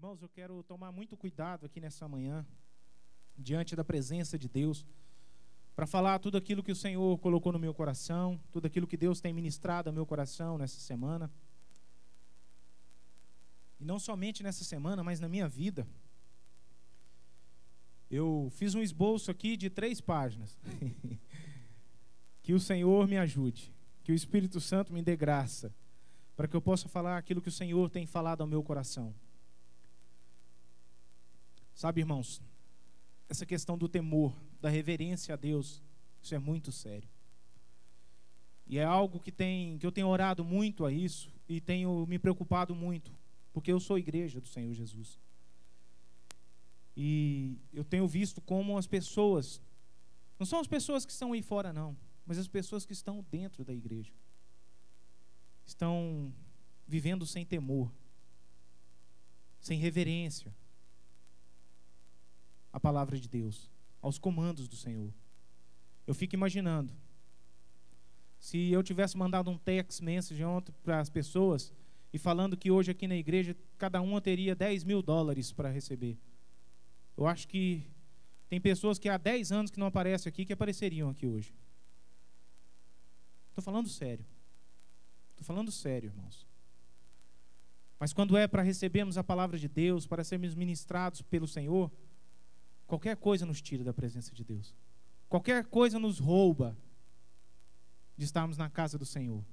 Irmãos, eu quero tomar muito cuidado aqui nessa manhã, diante da presença de Deus, para falar tudo aquilo que o Senhor colocou no meu coração, tudo aquilo que Deus tem ministrado ao meu coração nessa semana. E não somente nessa semana, mas na minha vida. Eu fiz um esboço aqui de 3 páginas. Que o Senhor me ajude, que o Espírito Santo me dê graça, para que eu possa falar aquilo que o Senhor tem falado ao meu coração. Sabe, irmãos, essa questão do temor, da reverência a Deus, isso é muito sério. E é algo que eu tenho orado muito a isso e tenho me preocupado muito, porque eu sou igreja do Senhor Jesus. E eu tenho visto como as pessoas, não são as pessoas que estão aí fora não, mas as pessoas que estão dentro da igreja, estão vivendo sem temor, sem reverência à palavra de Deus, aos comandos do Senhor. Eu fico imaginando, se eu tivesse mandado um text message ontem para as pessoas e falando que hoje aqui na igreja cada uma teria $10.000 para receber. Eu acho que tem pessoas que há 10 anos que não aparecem aqui, que apareceriam aqui hoje. Estou falando sério. Estou falando sério, irmãos. Mas quando é para recebermos a palavra de Deus, para sermos ministrados pelo Senhor, qualquer coisa nos tira da presença de Deus. Qualquer coisa nos rouba de estarmos na casa do Senhor.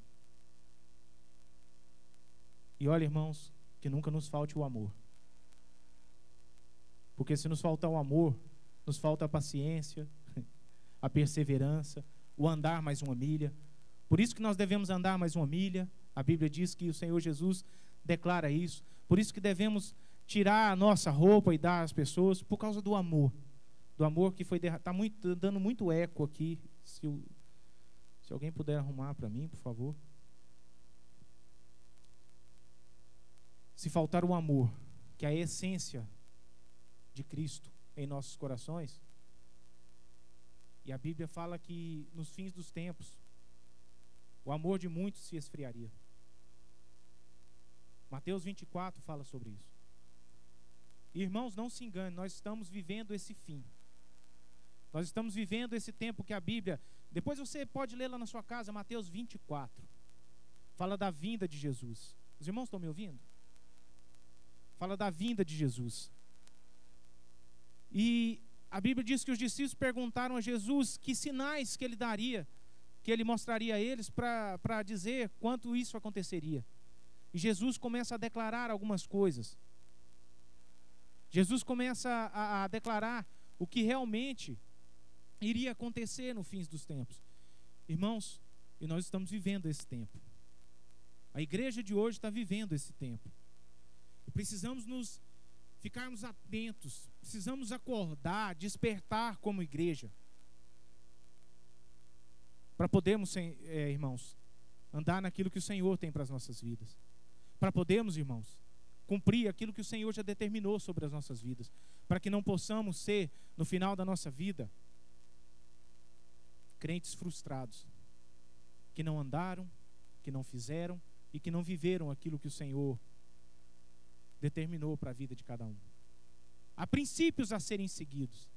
E olha, irmãos, que nunca nos falte o amor. Porque se nos faltar o amor, nos falta a paciência, a perseverança, o andar mais uma milha. Por isso que nós devemos andar mais uma milha. A Bíblia diz que o Senhor Jesus declara isso. Por isso que devemos tirar a nossa roupa e dar às pessoas, por causa do amor. Do amor que foi está dando muito eco aqui. Se alguém puder arrumar para mim, por favor. Se faltar o amor, que é a essência de Cristo em nossos corações, e a Bíblia fala que nos fins dos tempos o amor de muitos se esfriaria. Mateus 24 fala sobre isso. Irmãos, não se engane, nós estamos vivendo esse fim. Nós estamos vivendo esse tempo que a Bíblia, depois você pode ler lá na sua casa, Mateus 24, fala da vinda de Jesus. Os irmãos estão me ouvindo? Fala da vinda de Jesus. E a Bíblia diz que os discípulos perguntaram a Jesus que sinais que ele daria, que ele mostraria a eles para dizer quanto isso aconteceria. E Jesus começa a declarar algumas coisas. Jesus começa a declarar o que realmente iria acontecer no fim dos tempos. Irmãos, e nós estamos vivendo esse tempo. A igreja de hoje está vivendo esse tempo. E precisamos ficarmos atentos, precisamos acordar, despertar como igreja, para podermos, irmãos, andar naquilo que o Senhor tem para as nossas vidas, para podermos, irmãos, cumprir aquilo que o Senhor já determinou sobre as nossas vidas, para que não possamos ser, no final da nossa vida, crentes frustrados, que não andaram, que não fizeram e que não viveram aquilo que o Senhor determinou para a vida de cada um. Há princípios a serem seguidos,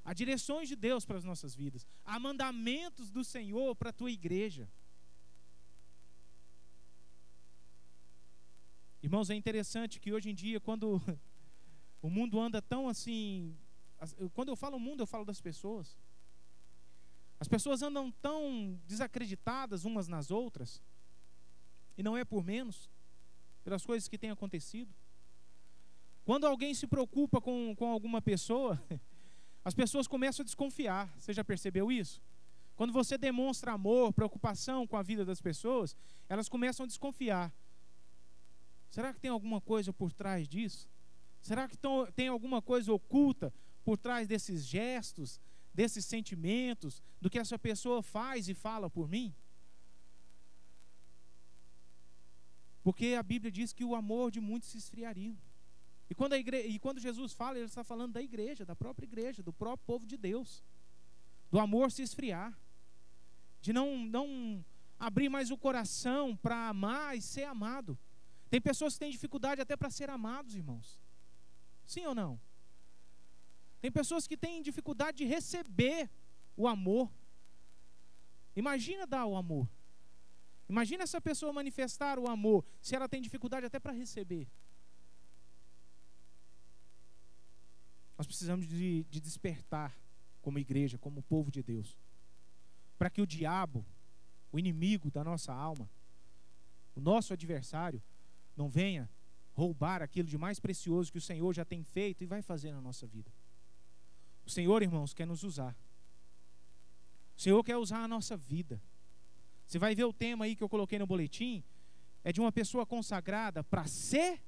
há direções de Deus para as nossas vidas, há mandamentos do Senhor para a tua igreja. Irmãos, é interessante que hoje em dia, quando o mundo anda tão assim, quando eu falo mundo, eu falo das pessoas. As pessoas andam tão desacreditadas umas nas outras, e não é por menos, pelas coisas que têm acontecido. Quando alguém se preocupa com alguma pessoa, as pessoas começam a desconfiar. Você já percebeu isso? Quando você demonstra amor, preocupação com a vida das pessoas, elas começam a desconfiar. Será que tem alguma coisa por trás disso? Será que tem alguma coisa oculta por trás desses gestos, desses sentimentos, do que essa pessoa faz e fala por mim? Porque a Bíblia diz que o amor de muitos se esfriaria. E quando Jesus fala, ele está falando da igreja, da própria igreja, do próprio povo de Deus. Do amor se esfriar. De não abrir mais o coração para amar e ser amado. Tem pessoas que têm dificuldade até para ser amados, irmãos. Sim ou não? Tem pessoas que têm dificuldade de receber o amor. Imagina dar o amor. Imagina essa pessoa manifestar o amor, se ela tem dificuldade até para receber. Nós precisamos de despertar como igreja, como povo de Deus, para que o diabo, o inimigo da nossa alma, o nosso adversário, não venha roubar aquilo de mais precioso que o Senhor já tem feito e vai fazer na nossa vida. O Senhor, irmãos, quer nos usar. O Senhor quer usar a nossa vida. Você vai ver o tema aí que eu coloquei no boletim, é de uma pessoa consagrada para ser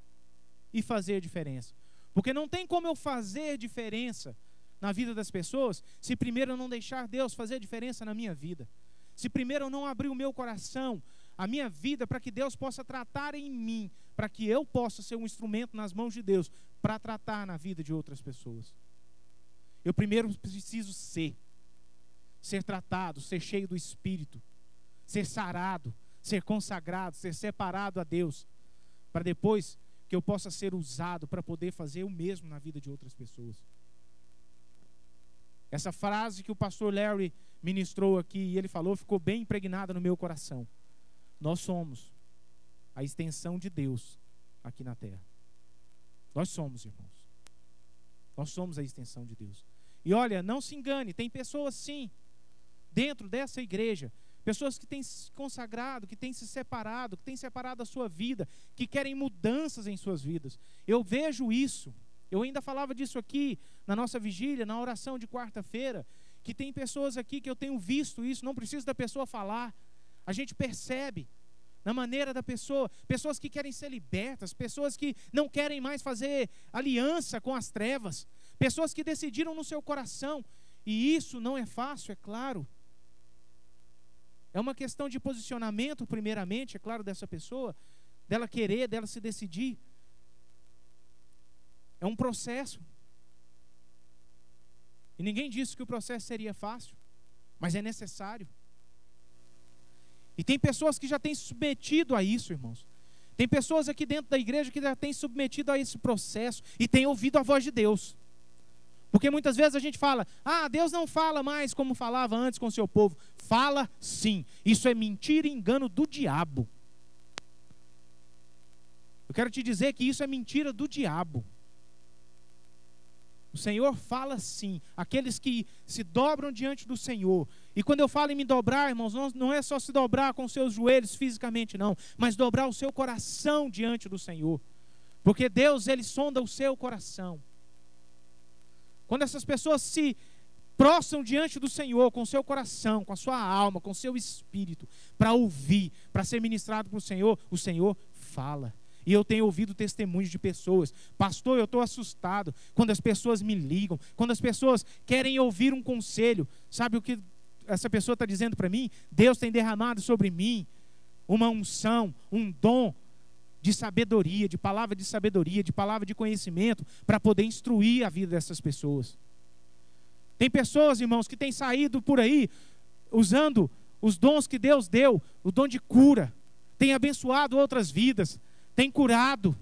e fazer diferença. Porque não tem como eu fazer diferença na vida das pessoas se primeiro eu não deixar Deus fazer diferença na minha vida. Se primeiro eu não abrir o meu coração, a minha vida, para que Deus possa tratar em mim, para que eu possa ser um instrumento nas mãos de Deus, para tratar na vida de outras pessoas. Eu primeiro preciso ser tratado, ser cheio do Espírito, ser sarado, ser consagrado, ser separado a Deus, para depois que eu possa ser usado para poder fazer o mesmo na vida de outras pessoas. Essa frase que o pastor Larry ministrou aqui e ele falou, ficou bem impregnada no meu coração. Nós somos a extensão de Deus aqui na terra. Nós somos, irmãos. Nós somos a extensão de Deus. E olha, não se engane, tem pessoas sim, dentro dessa igreja, pessoas que têm se consagrado, que têm se separado, que têm separado a sua vida, que querem mudanças em suas vidas. Eu vejo isso. Eu ainda falava disso aqui na nossa vigília, na oração de quarta-feira, que tem pessoas aqui que eu tenho visto isso, não precisa da pessoa falar. A gente percebe na maneira da pessoa, pessoas que querem ser libertas, pessoas que não querem mais fazer aliança com as trevas, pessoas que decidiram no seu coração, e isso não é fácil, é claro. É uma questão de posicionamento, primeiramente, é claro, dessa pessoa, dela querer, dela se decidir. É um processo. E ninguém disse que o processo seria fácil, mas é necessário. E tem pessoas que já têm se submetido a isso, irmãos. Tem pessoas aqui dentro da igreja que já têm se submetido a esse processo e têm ouvido a voz de Deus. Porque muitas vezes a gente fala, Deus não fala mais como falava antes com o seu povo. Fala sim. Isso é mentira e engano do diabo. Eu quero te dizer que isso é mentira do diabo. O Senhor fala sim, aqueles que se dobram diante do Senhor. E quando eu falo em me dobrar, irmãos, não é só se dobrar com seus joelhos fisicamente, não, mas dobrar o seu coração diante do Senhor. Porque Deus, Ele sonda o seu coração. Quando essas pessoas se prostram diante do Senhor com o seu coração, com a sua alma, com o seu espírito, para ouvir, para ser ministrado para o Senhor fala. E eu tenho ouvido testemunhos de pessoas, pastor, eu estou assustado quando as pessoas me ligam, quando as pessoas querem ouvir um conselho. Sabe o que essa pessoa está dizendo para mim? Deus tem derramado sobre mim uma unção, um dom de sabedoria, de palavra de conhecimento, para poder instruir a vida dessas pessoas. Tem pessoas, irmãos, que têm saído por aí, usando os dons que Deus deu, o dom de cura, tem abençoado outras vidas, tem curado.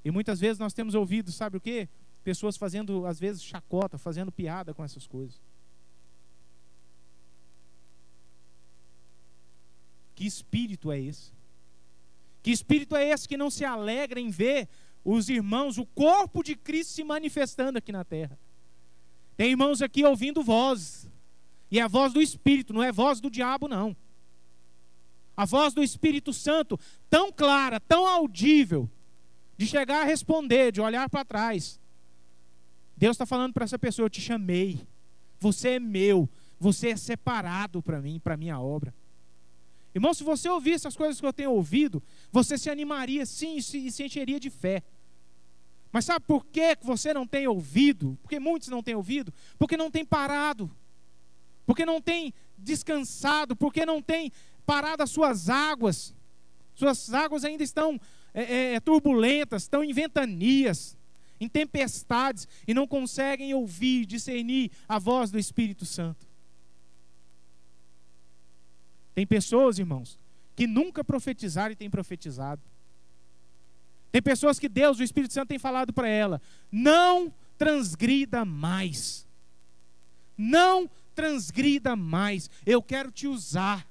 E muitas vezes nós temos ouvido, sabe o quê? Pessoas fazendo, às vezes, chacota, fazendo piada com essas coisas. Que espírito é esse? Que espírito é esse que não se alegra em ver os irmãos, o corpo de Cristo se manifestando aqui na terra? Tem irmãos aqui ouvindo vozes, e é a voz do Espírito, não é voz do diabo, não. A voz do Espírito Santo, tão clara, tão audível, de chegar a responder, de olhar para trás. Deus está falando para essa pessoa: eu te chamei, você é meu, você é separado para mim, para a minha obra. Irmão, se você ouvir essas coisas que eu tenho ouvido, você se animaria sim e se encheria de fé. Mas sabe por que você não tem ouvido? Porque muitos não têm ouvido? Porque não tem parado, porque não tem descansado, porque não tem parado as suas águas ainda estão turbulentas, estão em ventanias, em tempestades, e não conseguem ouvir, discernir a voz do Espírito Santo. Tem pessoas, irmãos, que nunca profetizaram e têm profetizado. Tem pessoas que Deus, o Espírito Santo, tem falado para ela: não transgrida mais. Não transgrida mais. Eu quero te usar.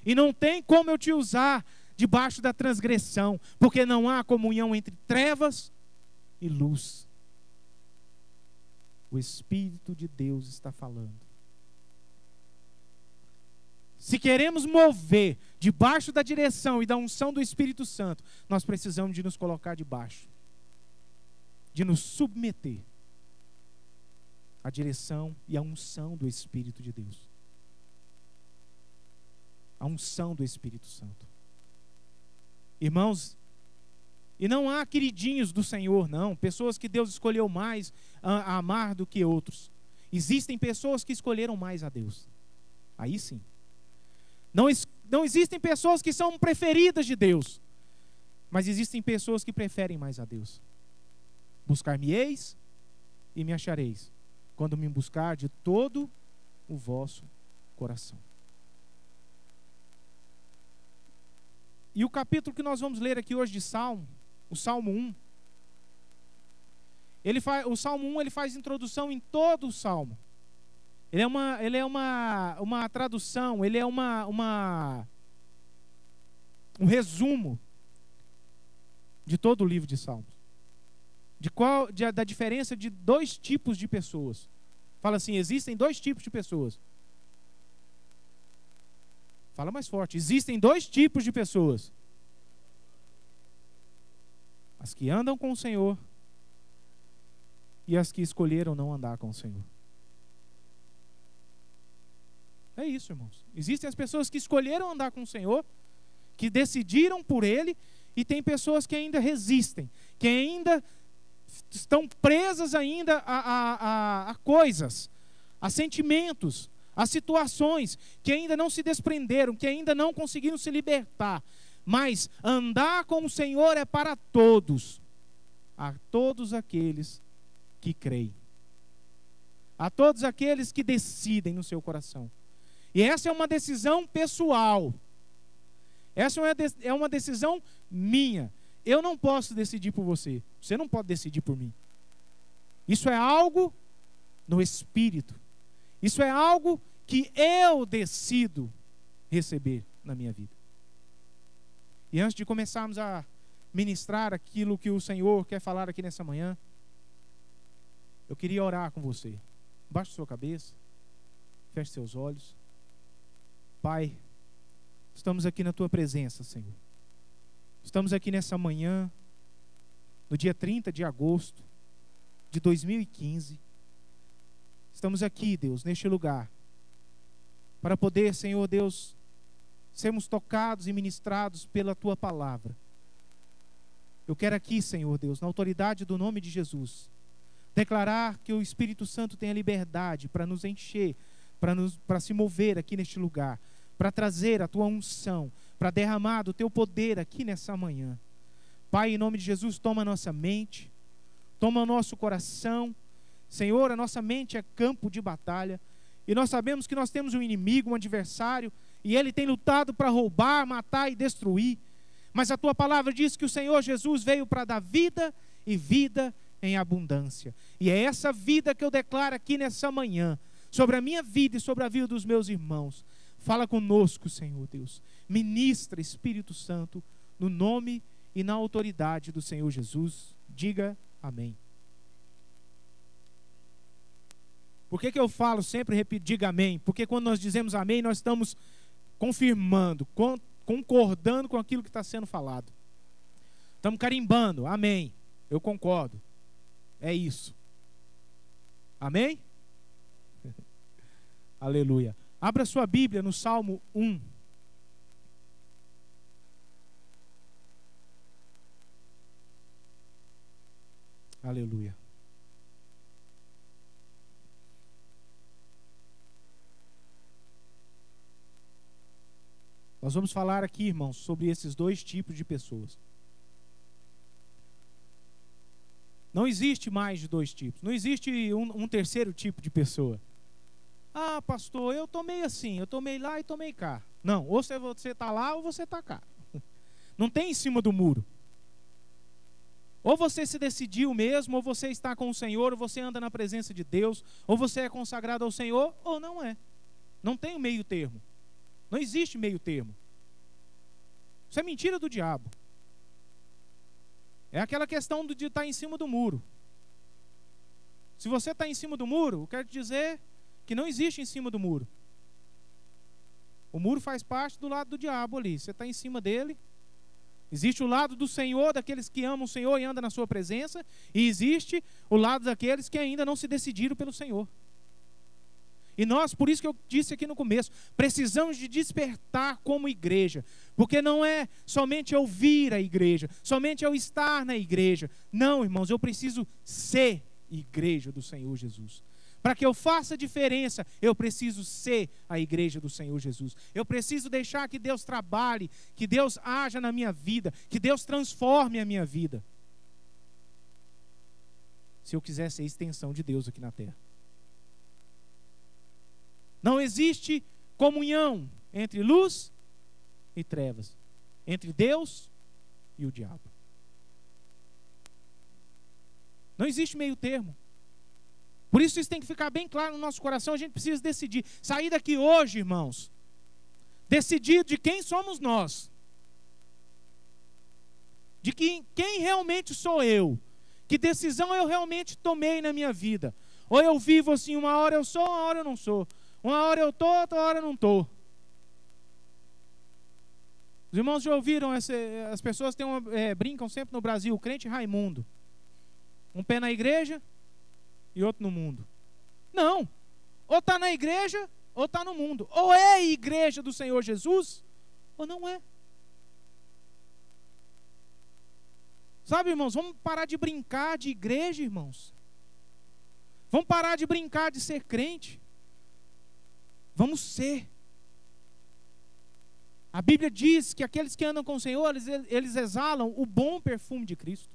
E não tem como eu te usar debaixo da transgressão, porque não há comunhão entre trevas e luz. O Espírito de Deus está falando. Se queremos mover debaixo da direção e da unção do Espírito Santo, nós precisamos de nos colocar debaixo, de nos submeter à direção e à unção do Espírito de Deus. A unção do Espírito Santo. Irmãos, e não há queridinhos do Senhor, não. Pessoas que Deus escolheu mais a amar do que outros. Existem pessoas que escolheram mais a Deus. Aí sim. Não existem pessoas que são preferidas de Deus, mas existem pessoas que preferem mais a Deus. Buscar-me-eis e me achareis, quando me buscar de todo o vosso coração. E o capítulo que nós vamos ler aqui hoje de Salmo, o Salmo 1, o Salmo 1 ele faz introdução em todo o Salmo. Ele é uma tradução, ele é um resumo de todo o livro de Salmos. Da diferença de dois tipos de pessoas. Fala assim: existem dois tipos de pessoas. Fala mais forte. Existem dois tipos de pessoas: as que andam com o Senhor e as que escolheram não andar com o Senhor. É isso, irmãos. Existem as pessoas que escolheram andar com o Senhor, que decidiram por Ele, e tem pessoas que ainda resistem, que ainda estão presas ainda a coisas, a sentimentos, a situações, que ainda não se desprenderam, que ainda não conseguiram se libertar. Mas andar com o Senhor é para todos, a todos aqueles que creem, a todos aqueles que decidem no seu coração. E essa é uma decisão pessoal. Essa é uma decisão minha. Eu não posso decidir por você. Você não pode decidir por mim. Isso é algo no Espírito. Isso é algo que eu decido receber na minha vida. E antes de começarmos a ministrar aquilo que o Senhor quer falar aqui nessa manhã, eu queria orar com você. Baixe sua cabeça. Feche seus olhos. Pai, estamos aqui na Tua presença, Senhor. Estamos aqui nessa manhã, no dia 30 de agosto de 2015. Estamos aqui, Deus, neste lugar, para poder, Senhor Deus, sermos tocados e ministrados pela Tua palavra. Eu quero aqui, Senhor Deus, na autoridade do nome de Jesus, declarar que o Espírito Santo tem a liberdade para nos encher, para se mover aqui neste lugar, para trazer a Tua unção, para derramar do Teu poder aqui nessa manhã. Pai, em nome de Jesus, toma a nossa mente, toma o nosso coração. Senhor, a nossa mente é campo de batalha, e nós sabemos que nós temos um inimigo, um adversário, e ele tem lutado para roubar, matar e destruir. Mas a Tua palavra diz que o Senhor Jesus veio para dar vida e vida em abundância. E é essa vida que eu declaro aqui nessa manhã, sobre a minha vida e sobre a vida dos meus irmãos. Fala conosco, Senhor Deus. Ministra, Espírito Santo, no nome e na autoridade do Senhor Jesus. Diga amém. Por que eu falo sempre, diga amém? Porque quando nós dizemos amém, nós estamos confirmando, concordando com aquilo que está sendo falado. Estamos carimbando, amém. Eu concordo. É isso. Amém? Aleluia. Abra sua Bíblia no Salmo 1. Aleluia. Nós vamos falar aqui, irmãos, sobre esses dois tipos de pessoas. Não existe mais de dois tipos. Não existe um terceiro tipo de pessoa. Ah, pastor, eu tomei assim, eu tomei lá e tomei cá. Não, ou você está lá ou você está cá. Não tem em cima do muro. Ou você se decidiu mesmo, ou você está com o Senhor, ou você anda na presença de Deus, ou você é consagrado ao Senhor, ou não é. Não tem meio termo. Não existe meio termo. Isso é mentira do diabo. É aquela questão de estar em cima do muro. Se você está em cima do muro, eu quero te dizer que não existe em cima do muro. O muro faz parte do lado do diabo ali. Você está em cima dele. Existe o lado do Senhor, daqueles que amam o Senhor e andam na sua presença. E existe o lado daqueles que ainda não se decidiram pelo Senhor. E nós, por isso que eu disse aqui no começo, precisamos de despertar como igreja. Porque não é somente ouvir a igreja, somente eu estar na igreja. Não, irmãos, eu preciso ser igreja do Senhor Jesus. Para que eu faça diferença, eu preciso ser a igreja do Senhor Jesus. Eu preciso deixar que Deus trabalhe, que Deus haja na minha vida, que Deus transforme a minha vida. Se eu quiser ser extensão de Deus aqui na terra. Não existe comunhão entre luz e trevas, entre Deus e o diabo. Não existe meio termo. Por isso tem que ficar bem claro no nosso coração. A gente precisa decidir. Sair daqui hoje, irmãos, decidir de quem somos nós. De quem realmente sou eu. Que decisão eu realmente tomei na minha vida. Ou eu vivo assim, uma hora eu sou, uma hora eu não sou. Uma hora eu estou, outra hora eu não estou. Os irmãos já ouviram, as pessoas brincam sempre no Brasil, o crente Raimundo. Um pé na igreja e outro no mundo. Não. Ou está na igreja ou está no mundo. Ou é a igreja do Senhor Jesus ou não é. Sabe, irmãos, vamos parar de brincar de igreja, irmãos. Vamos parar de brincar de ser crente. Vamos ser. A Bíblia diz que aqueles que andam com o Senhor, eles exalam o bom perfume de Cristo.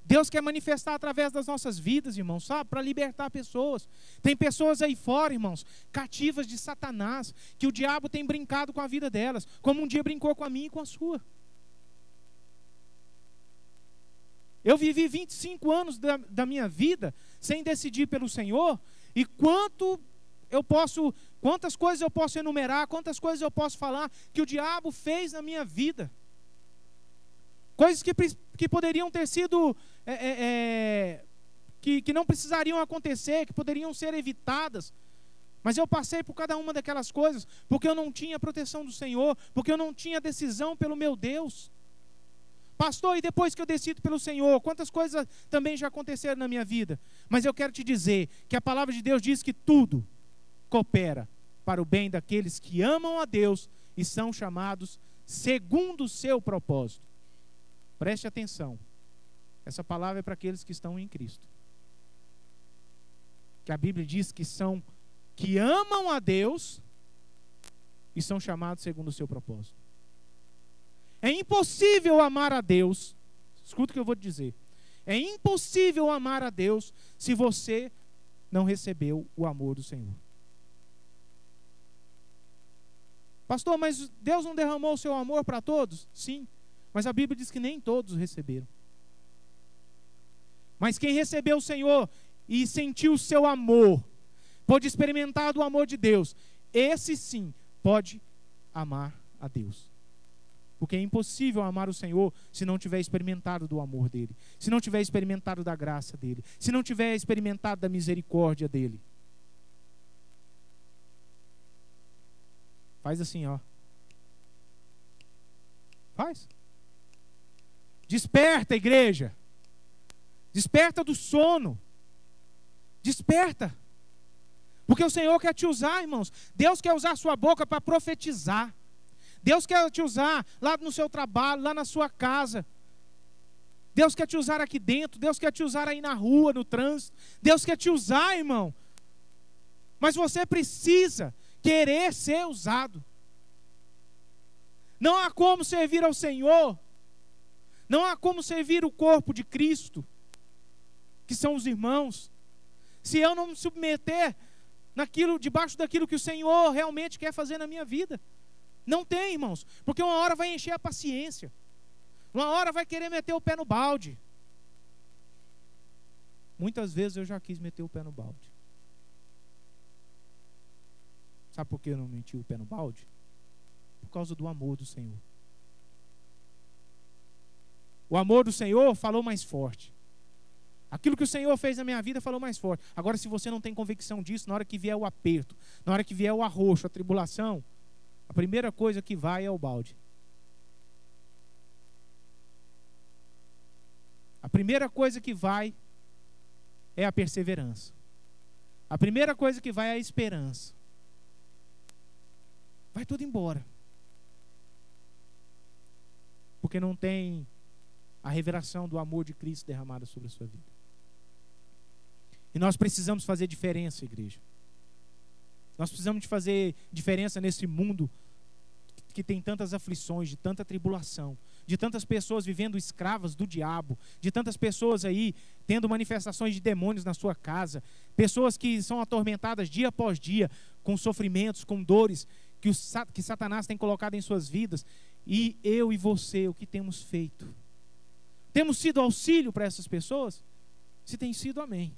Deus quer manifestar através das nossas vidas, irmãos, sabe? Para libertar pessoas. Tem pessoas aí fora, irmãos, cativas de Satanás, que o diabo tem brincado com a vida delas, como um dia brincou com a minha e com a sua. Eu vivi 25 anos da minha vida sem decidir pelo Senhor. E quantas coisas eu posso enumerar, quantas coisas eu posso falar que o diabo fez na minha vida. Coisas que poderiam ter sido, que não precisariam acontecer, que poderiam ser evitadas. Mas eu passei por cada uma daquelas coisas, porque eu não tinha proteção do Senhor, porque eu não tinha decisão pelo meu Deus. Pastor, e depois que eu decido pelo Senhor, quantas coisas também já aconteceram na minha vida? Mas eu quero te dizer que a palavra de Deus diz que tudo coopera para o bem daqueles que amam a Deus e são chamados segundo o seu propósito. Preste atenção. Essa palavra é para aqueles que estão em Cristo. Que a Bíblia diz que amam a Deus e são chamados segundo o seu propósito. É impossível amar a Deus. Escuta o que eu vou te dizer. É impossível amar a Deus se você não recebeu o amor do Senhor. Pastor, mas Deus não derramou o seu amor para todos? Sim, mas a Bíblia diz que nem todos receberam. Mas quem recebeu o Senhor e sentiu o seu amor, pode experimentar do amor de Deus, esse sim pode amar a Deus. Porque é impossível amar o Senhor se não tiver experimentado do amor dEle, se não tiver experimentado da graça dEle, se não tiver experimentado da misericórdia dEle. Faz assim, ó. Faz. Desperta, igreja. Desperta do sono. Desperta. Porque o Senhor quer te usar, irmãos. Deus quer usar a sua boca para profetizar. Deus quer te usar lá no seu trabalho, lá na sua casa. Deus quer te usar aqui dentro. Deus quer te usar aí na rua, no trânsito. Deus quer te usar, irmão. Mas você precisa querer ser usado. Não há como servir ao Senhor. Não há como servir o corpo de Cristo, que são os irmãos, se eu não me submeter debaixo daquilo que o Senhor realmente quer fazer na minha vida. Não tem, irmãos, porque uma hora vai encher a paciência, uma hora vai querer meter o pé no balde. Muitas vezes eu já quis meter o pé no balde. Sabe por que eu não meti o pé no balde? Por causa do amor do Senhor. O amor do Senhor falou mais forte. Aquilo que o Senhor fez na minha vida falou mais forte. Agora, se você não tem convicção disso, na hora que vier o aperto, na hora que vier o arroxo, a tribulação, a primeira coisa que vai é o balde. A primeira coisa que vai é a perseverança. A primeira coisa que vai é a esperança. Vai tudo embora. Porque não tem a revelação do amor de Cristo derramada sobre a sua vida. E nós precisamos fazer diferença, igreja. Nós precisamos de fazer diferença nesse mundo que tem tantas aflições, de tanta tribulação, de tantas pessoas vivendo escravas do diabo, de tantas pessoas aí tendo manifestações de demônios na sua casa, pessoas que são atormentadas dia após dia com sofrimentos, com dores que Satanás tem colocado em suas vidas. E eu e você, o que temos feito? Temos sido auxílio para essas pessoas? Se tem sido, amém.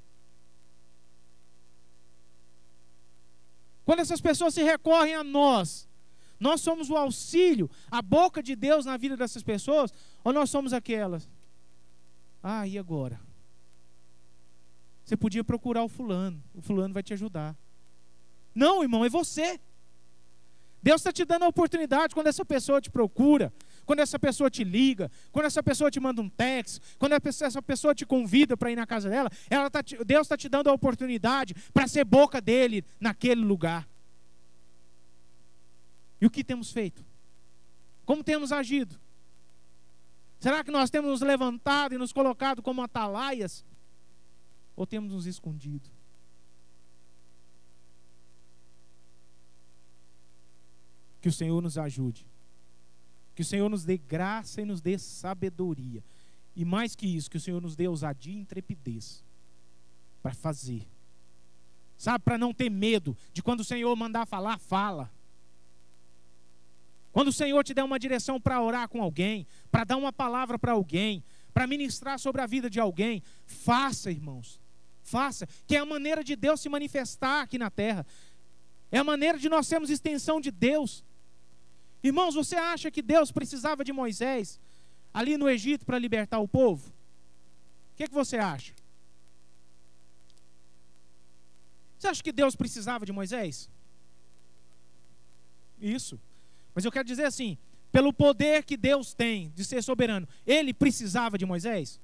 Quando essas pessoas se recorrem a nós, nós somos o auxílio, a boca de Deus na vida dessas pessoas, ou nós somos aquelas? Ah, e agora? Você podia procurar o fulano vai te ajudar. Não, irmão, é você. Deus está te dando a oportunidade quando essa pessoa te procura, quando essa pessoa te liga, quando essa pessoa te manda um text, quando essa pessoa te convida para ir na casa dela, Deus está te dando a oportunidade para ser boca dele naquele lugar. E o que temos feito? Como temos agido? Será que nós temos nos levantado e nos colocado como atalaias? Ou temos nos escondido? Que o Senhor nos ajude. Que o Senhor nos dê graça e nos dê sabedoria. E mais que isso, que o Senhor nos dê ousadia e intrepidez para fazer. Sabe, para não ter medo de quando o Senhor mandar falar, fala. Quando o Senhor te der uma direção para orar com alguém, para dar uma palavra para alguém, para ministrar sobre a vida de alguém, faça, irmãos. Faça, que é a maneira de Deus se manifestar aqui na terra. É a maneira de nós sermos extensão de Deus. Irmãos, você acha que Deus precisava de Moisés ali no Egito para libertar o povo? O que você acha? Você acha que Deus precisava de Moisés? Isso. Mas eu quero dizer assim, pelo poder que Deus tem de ser soberano, ele precisava de Moisés?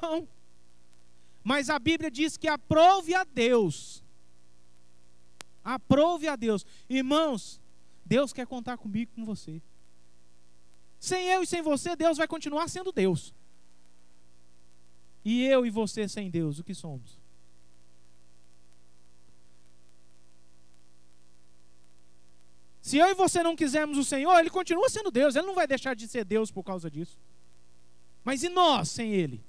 Não. Mas a Bíblia diz que aprove a Deus. Aprove a Deus. Irmãos, Deus quer contar comigo e com você. Sem eu e sem você, Deus vai continuar sendo Deus. E eu e você sem Deus, o que somos? Se eu e você não quisermos o Senhor, Ele continua sendo Deus. Ele não vai deixar de ser Deus por causa disso. Mas e nós sem Ele?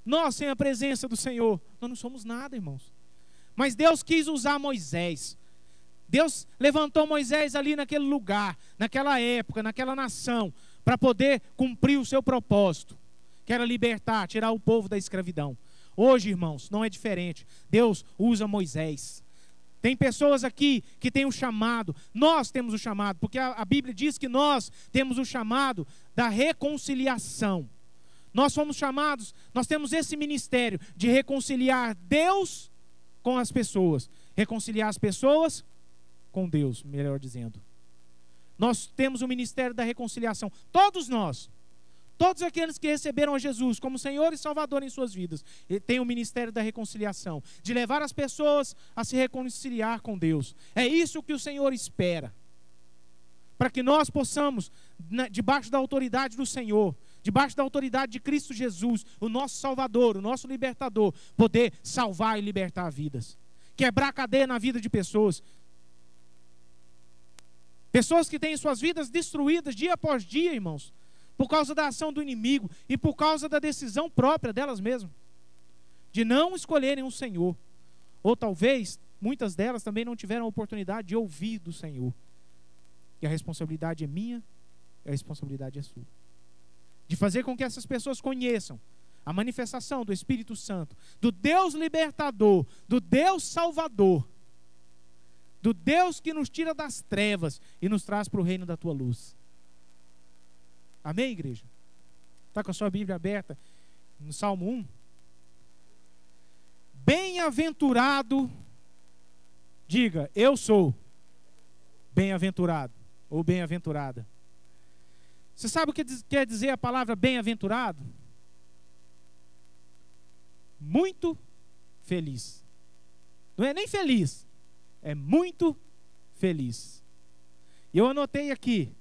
Nós sem a presença do Senhor, nós não somos nada, irmãos. Mas Deus quis usar Moisés. Deus levantou Moisés ali naquele lugar, naquela época, naquela nação, para poder cumprir o seu propósito, que era libertar, tirar o povo da escravidão. Hoje, irmãos, não é diferente. Deus usa Moisés. Tem pessoas aqui que têm o chamado, nós temos o chamado, porque a Bíblia diz que nós temos o chamado da reconciliação. Nós fomos chamados, nós temos esse ministério de reconciliar Deus com as pessoas. Reconciliar as pessoas com Deus, melhor dizendo. Nós temos o ministério da reconciliação. Todos nós, todos aqueles que receberam a Jesus como Senhor e Salvador em suas vidas, têm o ministério da reconciliação, de levar as pessoas a se reconciliar com Deus. É isso que o Senhor espera. Para que nós possamos, debaixo da autoridade do Senhor, debaixo da autoridade de Cristo Jesus, o nosso Salvador, o nosso Libertador, poder salvar e libertar vidas. Quebrar a cadeia na vida de pessoas. Pessoas que têm suas vidas destruídas dia após dia, irmãos, por causa da ação do inimigo e por causa da decisão própria delas mesmas, de não escolherem o Senhor, Ou talvez, muitas delas também não tiveram a oportunidade de ouvir do Senhor. E a responsabilidade é minha, e a responsabilidade é sua. De fazer com que essas pessoas conheçam a manifestação do Espírito Santo, do Deus libertador, do Deus salvador, do Deus que nos tira das trevas e nos traz para o reino da tua luz. Amém, igreja? Está com a sua Bíblia aberta no Salmo 1? Bem-aventurado, diga, eu sou bem-aventurado ou bem-aventurada. Você sabe o que quer dizer a palavra bem-aventurado? Muito feliz. Não é nem feliz, é muito feliz. E eu anotei aqui,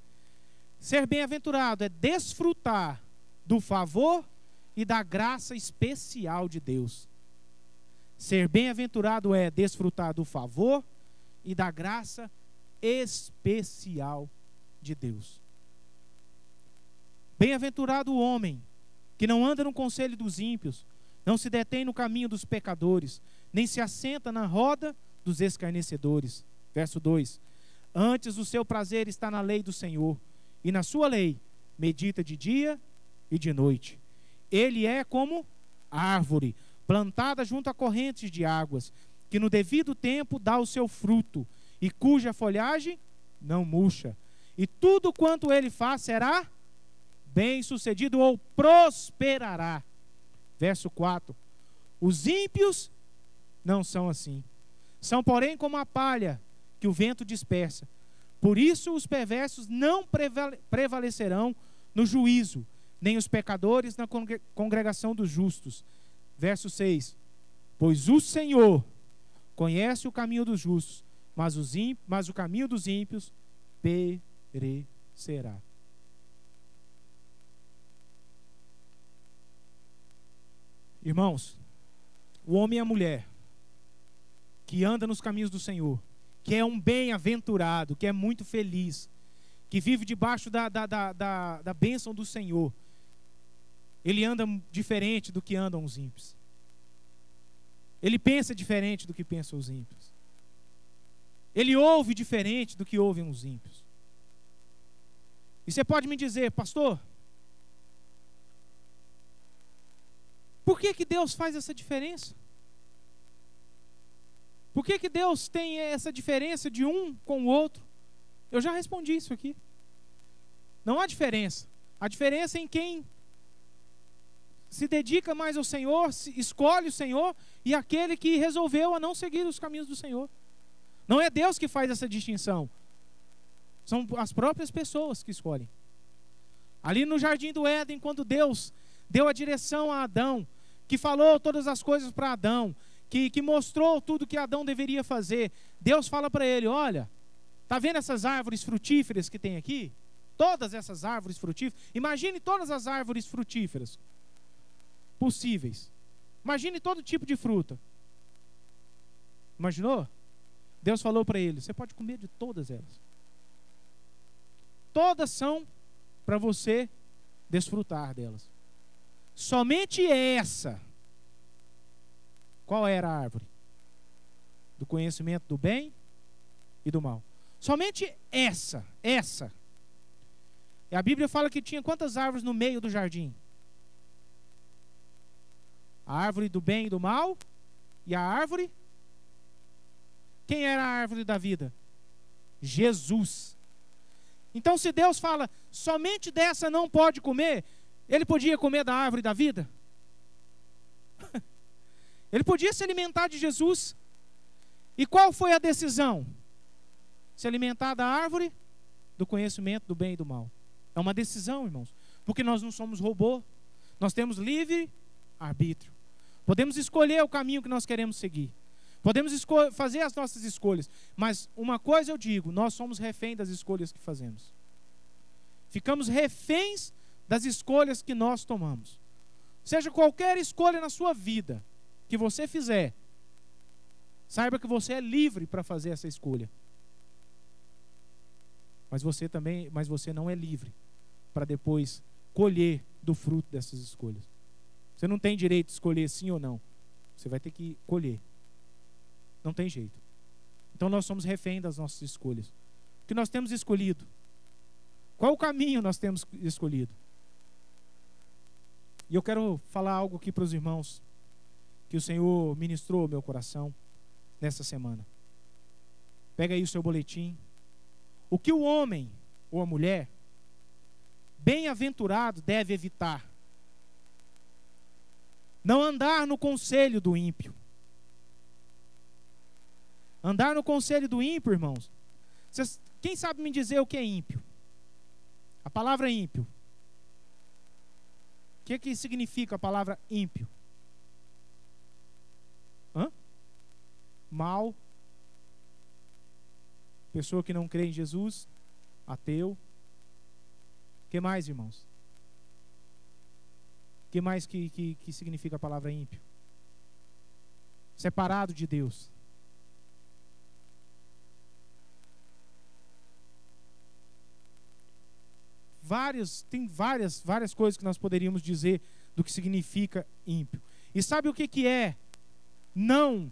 ser bem-aventurado é desfrutar do favor e da graça especial de Deus. Ser bem-aventurado é desfrutar do favor e da graça especial de Deus. Bem-aventurado o homem que não anda no conselho dos ímpios, não se detém no caminho dos pecadores, nem se assenta na roda dos escarnecedores. Verso 2: Antes o seu prazer está na lei do Senhor, e na sua lei medita de dia e de noite. Ele é como árvore plantada junto a correntes de águas, que no devido tempo dá o seu fruto, e cuja folhagem não murcha. E tudo quanto ele faz será bem-sucedido ou prosperará. Verso 4: Os ímpios não são assim. São, porém, como a palha que o vento dispersa. Por isso os perversos não prevalecerão no juízo, nem os pecadores na congregação dos justos. Verso 6: Pois o Senhor conhece o caminho dos justos, mas o caminho dos ímpios perecerá. Irmãos, o homem e a mulher que anda nos caminhos do Senhor, que é um bem-aventurado, que é muito feliz, que vive debaixo da bênção do Senhor, ele anda diferente do que andam os ímpios. Ele pensa diferente do que pensam os ímpios. Ele ouve diferente do que ouvem os ímpios. E você pode me dizer, pastor, por que Deus faz essa diferença? Por que Deus tem essa diferença de um com o outro? Eu já respondi isso aqui. Não há diferença. A diferença é em quem se dedica mais ao Senhor, escolhe o Senhor, e aquele que resolveu a não seguir os caminhos do Senhor. Não é Deus que faz essa distinção. São as próprias pessoas que escolhem. Ali no jardim do Éden, quando Deus deu a direção a Adão, que falou todas as coisas para Adão, que mostrou tudo que Adão deveria fazer, Deus fala para ele, olha, está vendo essas árvores frutíferas que tem aqui? Todas essas árvores frutíferas, imagine todas as árvores frutíferas possíveis. Imagine todo tipo de fruta. Imaginou? Deus falou para ele, você pode comer de todas elas. Todas são para você desfrutar delas. Somente essa. Qual era a árvore? Do conhecimento do bem e do mal. Somente essa. E a Bíblia fala que tinha quantas árvores no meio do jardim? A árvore do bem e do mal e a árvore. Quem era a árvore da vida? Jesus. Então, se Deus fala, somente dessa não pode comer, ele podia comer da árvore da vida? Ele podia se alimentar de Jesus. E qual foi a decisão? Se alimentar da árvore do conhecimento do bem e do mal. É uma decisão, irmãos. Porque nós não somos robô. Nós temos livre arbítrio. Podemos escolher o caminho que nós queremos seguir. Podemos fazer as nossas escolhas. Mas uma coisa eu digo, nós somos reféns das escolhas que fazemos. Ficamos reféns das escolhas que nós tomamos. Seja qualquer escolha na sua vida que você fizer, saiba que você é livre para fazer essa escolha. Mas você não é livre para depois colher do fruto dessas escolhas. Você não tem direito de escolher sim ou não. Você vai ter que colher. Não tem jeito. Então nós somos refém das nossas escolhas. O que nós temos escolhido? Qual o caminho nós temos escolhido? E eu quero falar algo aqui para os irmãos que o Senhor ministrou ao meu coração nessa semana. Pega aí o seu boletim. O que o homem ou a mulher bem-aventurado deve evitar? Não andar no conselho do ímpio. Andar no conselho do ímpio, irmãos. Quem sabe me dizer o que é ímpio? A palavra ímpio. O que significa a palavra ímpio? Mal. Pessoa que não crê em Jesus. Ateu. O que mais, irmãos? O que mais que significa a palavra ímpio? Separado de Deus. Tem várias coisas que nós poderíamos dizer do que significa ímpio. E sabe o que é não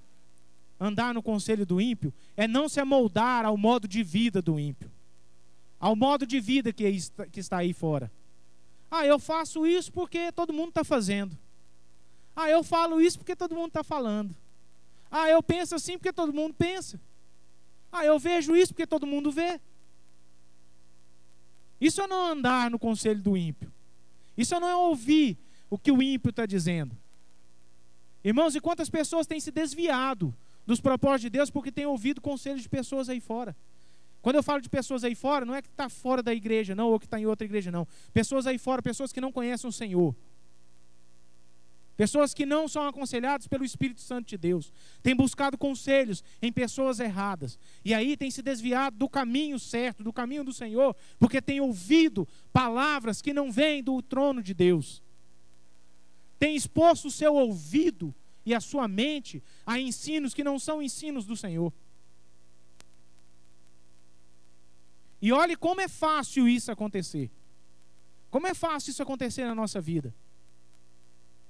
andar no conselho do ímpio? É não se amoldar ao modo de vida do ímpio. Ao modo de vida que está aí fora. Eu faço isso porque todo mundo está fazendo. Eu falo isso porque todo mundo está falando. Eu penso assim porque todo mundo pensa. Eu vejo isso porque todo mundo vê. Isso é não andar no conselho do ímpio. Isso é não ouvir o que o ímpio está dizendo. Irmãos, e quantas pessoas têm se desviado dos propósitos de Deus porque têm ouvido conselhos de pessoas aí fora? Quando eu falo de pessoas aí fora, não é que está fora da igreja, não, ou que está em outra igreja, não. Pessoas aí fora, pessoas que não conhecem o Senhor. Pessoas que não são aconselhadas pelo Espírito Santo de Deus. Têm buscado conselhos em pessoas erradas. E aí têm se desviado do caminho certo, do caminho do Senhor, porque têm ouvido palavras que não vêm do trono de Deus. Têm exposto o seu ouvido e a sua mente a ensinos que não são ensinos do Senhor. E olhe como é fácil isso acontecer. Como é fácil isso acontecer na nossa vida.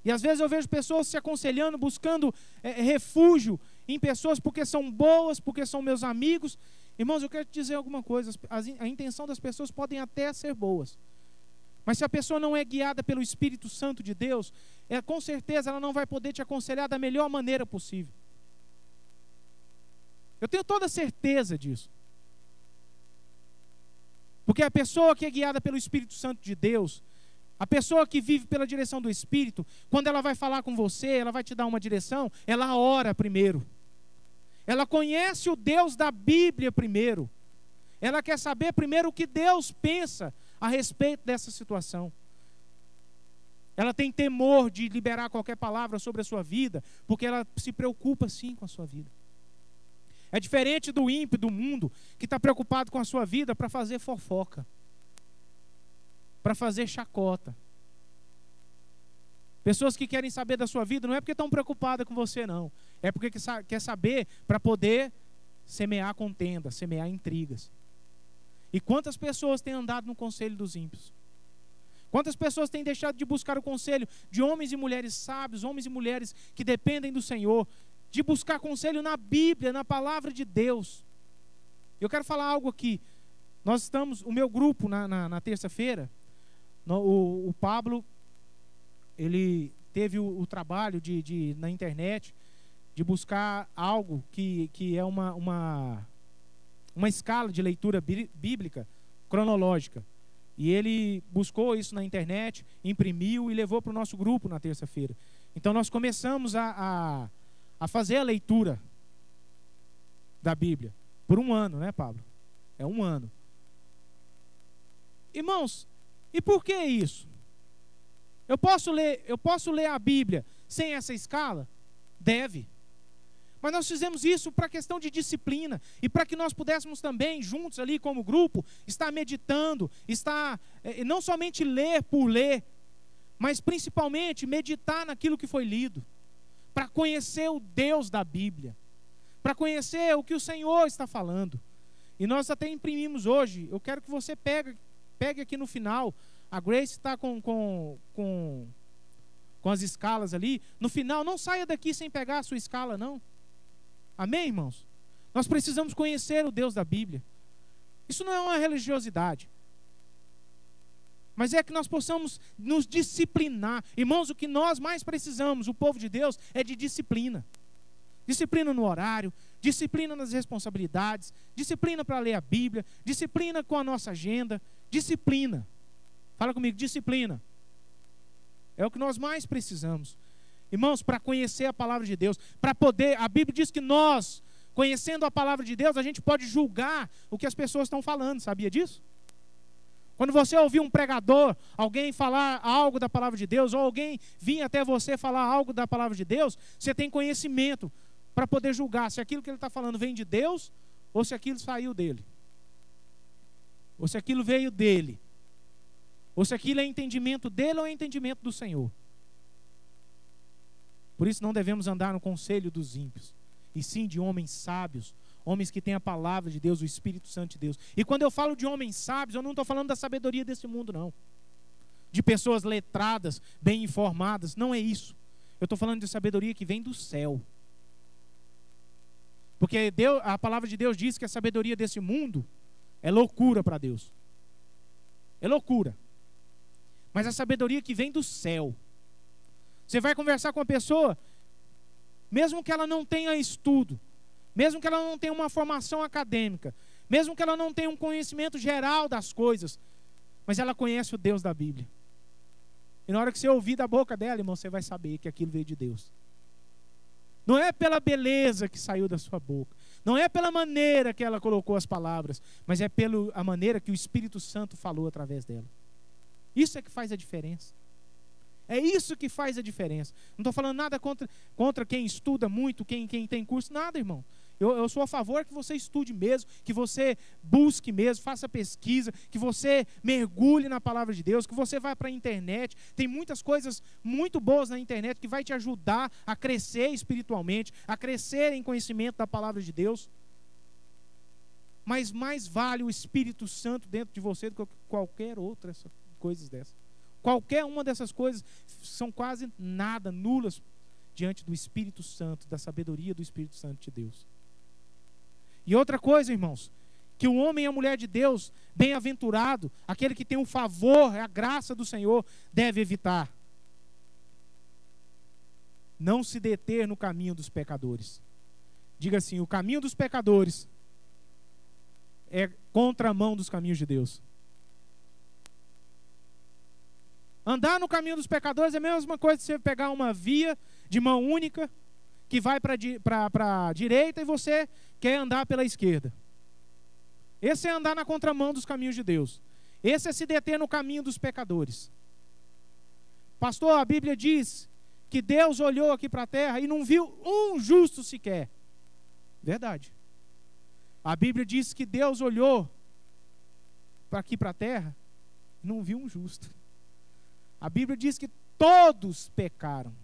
E às vezes eu vejo pessoas se aconselhando, buscando refúgio em pessoas porque são boas, porque são meus amigos. Irmãos, eu quero te dizer alguma coisa. A intenção das pessoas podem até ser boas. Mas se a pessoa não é guiada pelo Espírito Santo de Deus, com certeza ela não vai poder te aconselhar da melhor maneira possível. Eu tenho toda certeza disso. Porque a pessoa que é guiada pelo Espírito Santo de Deus, a pessoa que vive pela direção do Espírito, quando ela vai falar com você, ela vai te dar uma direção, ela ora primeiro. Ela conhece o Deus da Bíblia primeiro. Ela quer saber primeiro o que Deus pensa a respeito dessa situação. Ela tem temor de liberar qualquer palavra sobre a sua vida, porque ela se preocupa sim com a sua vida. É diferente do ímpio, do mundo, que está preocupado com a sua vida para fazer fofoca, para fazer chacota. Pessoas que querem saber da sua vida não é porque estão preocupadas com você, não. É porque quer saber para poder semear contenda, semear intrigas. E quantas pessoas têm andado no conselho dos ímpios? Quantas pessoas têm deixado de buscar o conselho de homens e mulheres sábios, homens e mulheres que dependem do Senhor, de buscar conselho na Bíblia, na palavra de Deus? Eu quero falar algo aqui. Nós estamos, o meu grupo na terça-feira, o Pablo, ele teve o trabalho na internet de buscar algo que é uma escala de leitura bíblica cronológica. E ele buscou isso na internet, imprimiu e levou para o nosso grupo na terça-feira. Então nós começamos a fazer a leitura da Bíblia por um ano, né, Pablo? É um ano. Irmãos, e por que isso? Eu posso ler a Bíblia sem essa escala? Deve. Mas nós fizemos isso para questão de disciplina e para que nós pudéssemos também, juntos ali como grupo, estar meditando, não somente ler por ler, mas principalmente meditar naquilo que foi lido, para conhecer o Deus da Bíblia, para conhecer o que o Senhor está falando. E nós até imprimimos hoje. Eu quero que você pegue aqui no final. A Grace está com as escalas ali. No final, não saia daqui sem pegar a sua escala, não. Amém, irmãos? Nós precisamos conhecer o Deus da Bíblia. Isso não é uma religiosidade, mas é que nós possamos nos disciplinar. Irmãos, o que nós mais precisamos, o povo de Deus, é de disciplina. Disciplina no horário, disciplina nas responsabilidades, disciplina para ler a Bíblia, disciplina com a nossa agenda, disciplina. Fala comigo, disciplina. É o que nós mais precisamos. Irmãos, para conhecer a palavra de Deus, para poder, a Bíblia diz que nós, conhecendo a palavra de Deus, a gente pode julgar o que as pessoas estão falando, sabia disso? Quando você ouvir um pregador, alguém falar algo da palavra de Deus, ou alguém vir até você falar algo da palavra de Deus, você tem conhecimento para poder julgar se aquilo que ele está falando vem de Deus, ou se aquilo saiu dele, ou se aquilo veio dele, ou se aquilo é entendimento dele ou é entendimento do Senhor. Por isso não devemos andar no conselho dos ímpios, e sim de homens sábios, homens que têm a palavra de Deus, o Espírito Santo de Deus. E quando eu falo de homens sábios, eu não estou falando da sabedoria desse mundo, não. De pessoas letradas, bem informadas, não é isso. Eu estou falando de sabedoria que vem do céu. Porque Deus, a palavra de Deus diz que a sabedoria desse mundo é loucura para Deus. É loucura. Mas a sabedoria que vem do céu. Você vai conversar com uma pessoa, mesmo que ela não tenha estudo, mesmo que ela não tenha uma formação acadêmica, mesmo que ela não tenha um conhecimento geral das coisas, mas ela conhece o Deus da Bíblia. E na hora que você ouvir da boca dela, irmão, você vai saber que aquilo veio de Deus. Não é pela beleza que saiu da sua boca, não é pela maneira que ela colocou as palavras, mas é pela maneira que o Espírito Santo falou através dela. Isso é que faz a diferença. É isso que faz a diferença. Não estou falando nada contra quem estuda muito, quem tem curso, nada, irmão. Eu sou a favor que você estude mesmo, que você busque mesmo, faça pesquisa, que você mergulhe na palavra de Deus, que você vá para a internet. Tem muitas coisas muito boas na internet que vai te ajudar a crescer espiritualmente, a crescer em conhecimento da palavra de Deus. Mas mais vale o Espírito Santo dentro de você do que qualquer outra coisa dessa. Qualquer uma dessas coisas são quase nada, nulas, diante do Espírito Santo, da sabedoria do Espírito Santo de Deus. E outra coisa, irmãos, que o homem e a mulher de Deus, bem-aventurado, aquele que tem o favor, a graça do Senhor, deve evitar. Não se deter no caminho dos pecadores. Diga assim, o caminho dos pecadores é contramão dos caminhos de Deus. Andar no caminho dos pecadores é a mesma coisa que você pegar uma via de mão única que vai para a direita e você quer andar pela esquerda. Esse é andar na contramão dos caminhos de Deus. Esse é se deter no caminho dos pecadores. Pastor, a Bíblia diz que Deus olhou aqui para a terra e não viu um justo sequer. Verdade. A Bíblia diz que Deus olhou aqui para a terra e não viu um justo. A Bíblia diz que todos pecaram.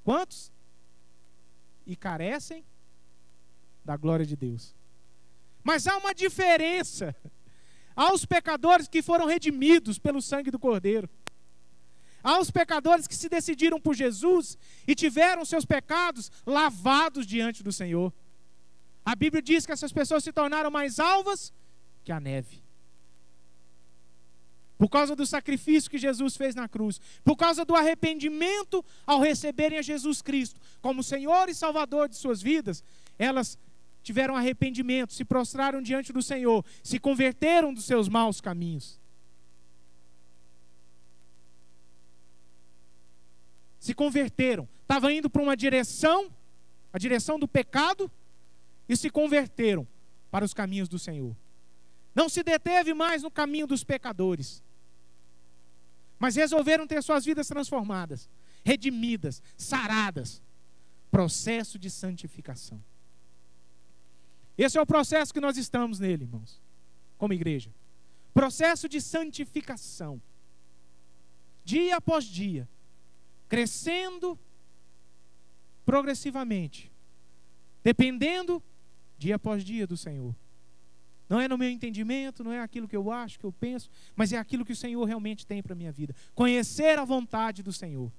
Quantos? E carecem da glória de Deus. Mas há uma diferença. Há os pecadores que foram redimidos pelo sangue do Cordeiro. Há os pecadores que se decidiram por Jesus e tiveram seus pecados lavados diante do Senhor. A Bíblia diz que essas pessoas se tornaram mais alvas que a neve. Por causa do sacrifício que Jesus fez na cruz, por causa do arrependimento ao receberem a Jesus Cristo como Senhor e Salvador de suas vidas, elas tiveram arrependimento, se prostraram diante do Senhor, se converteram dos seus maus caminhos. Se converteram. Estavam indo para uma direção, a direção do pecado, e se converteram para os caminhos do Senhor. Não se deteve mais no caminho dos pecadores, mas resolveram ter suas vidas transformadas, redimidas, saradas. Processo de santificação. Esse é o processo que nós estamos nele, irmãos, como igreja. Processo de santificação. Dia após dia, crescendo progressivamente, dependendo dia após dia do Senhor. Não é no meu entendimento, não é aquilo que eu acho, que eu penso, mas é aquilo que o Senhor realmente tem para a minha vida. Conhecer a vontade do Senhor.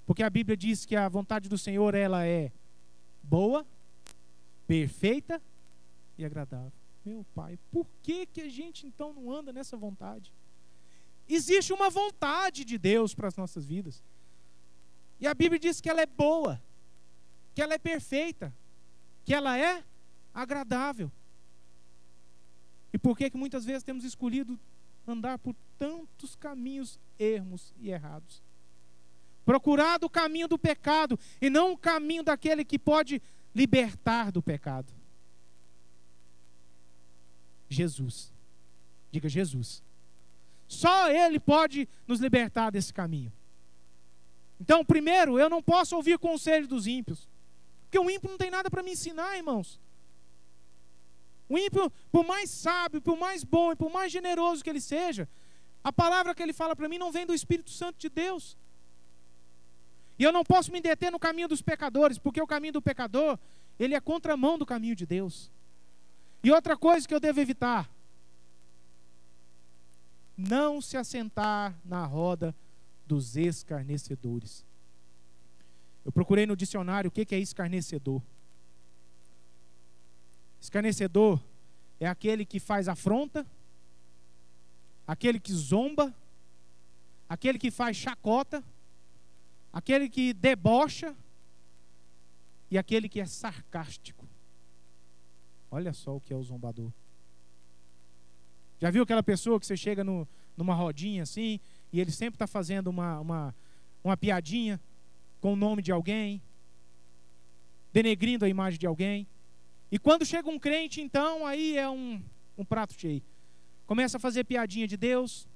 Porque a Bíblia diz que a vontade do Senhor, ela é boa, perfeita e agradável. Meu Pai, por que a gente então não anda nessa vontade? Existe uma vontade de Deus para as nossas vidas. E a Bíblia diz que ela é boa, que ela é perfeita, que ela é agradável. E por que muitas vezes temos escolhido andar por tantos caminhos ermos e errados? Procurado o caminho do pecado e não o caminho daquele que pode libertar do pecado. Jesus. Diga Jesus. Só Ele pode nos libertar desse caminho. Então, primeiro, eu não posso ouvir conselho dos ímpios. Porque o ímpio não tem nada para me ensinar, irmãos. O ímpio, por mais sábio, por mais bom e por mais generoso que ele seja, a palavra que ele fala para mim não vem do Espírito Santo de Deus. E eu não posso me deter no caminho dos pecadores, porque o caminho do pecador, ele é contramão do caminho de Deus. E outra coisa que eu devo evitar: não se assentar na roda dos escarnecedores. Eu procurei no dicionário o que é escarnecedor. Escarnecedor é aquele que faz afronta, aquele que zomba, aquele que faz chacota, aquele que debocha e aquele que é sarcástico. Olha só o que é o zombador. Já viu aquela pessoa que você chega numa rodinha assim e ele sempre está fazendo uma piadinha com o nome de alguém, denegrindo a imagem de alguém? E quando chega um crente, então, aí é um prato cheio. Começa a fazer piadinha de Deus,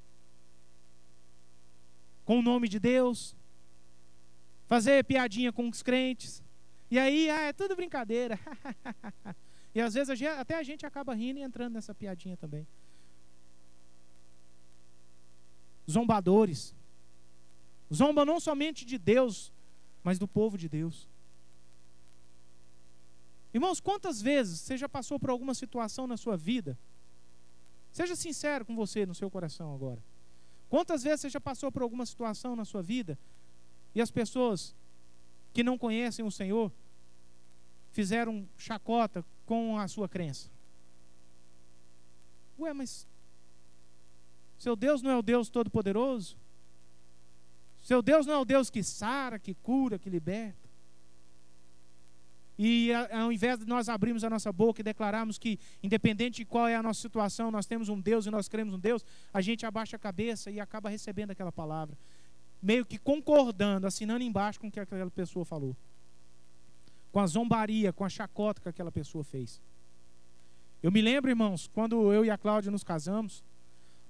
com o nome de Deus, fazer piadinha com os crentes, e aí é tudo brincadeira. E às vezes até a gente acaba rindo e entrando nessa piadinha também. Zombadores. Zombam não somente de Deus, mas do povo de Deus. Irmãos, quantas vezes você já passou por alguma situação na sua vida? Seja sincero com você no seu coração agora. Quantas vezes você já passou por alguma situação na sua vida e as pessoas que não conhecem o Senhor fizeram chacota com a sua crença? Ué, mas seu Deus não é o Deus Todo-Poderoso? Seu Deus não é o Deus que sara, que cura, que liberta? E ao invés de nós abrirmos a nossa boca e declararmos que, independente de qual é a nossa situação, nós temos um Deus e nós cremos um Deus, a gente abaixa a cabeça e acaba recebendo aquela palavra, meio que concordando, assinando embaixo com o que aquela pessoa falou, com a zombaria, com a chacota que aquela pessoa fez. Eu me lembro, irmãos, quando eu e a Cláudia nos casamos,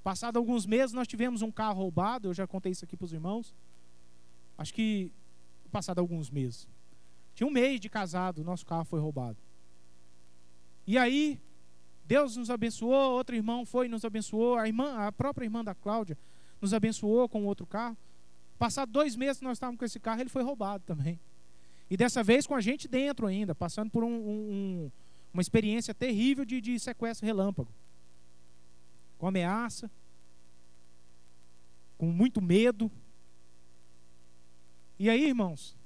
passado alguns meses nós tivemos um carro roubado. Eu já contei isso aqui para os irmãos. Acho que passado alguns meses. Tinha um mês de casado, nosso carro foi roubado. E aí, Deus nos abençoou, outro irmão foi e nos abençoou, a própria irmã da Cláudia nos abençoou com outro carro. Passado 2 meses que nós estávamos com esse carro, ele foi roubado também. E dessa vez com a gente dentro ainda, passando por uma experiência terrível de sequestro relâmpago. Com ameaça, com muito medo. E aí, irmãos,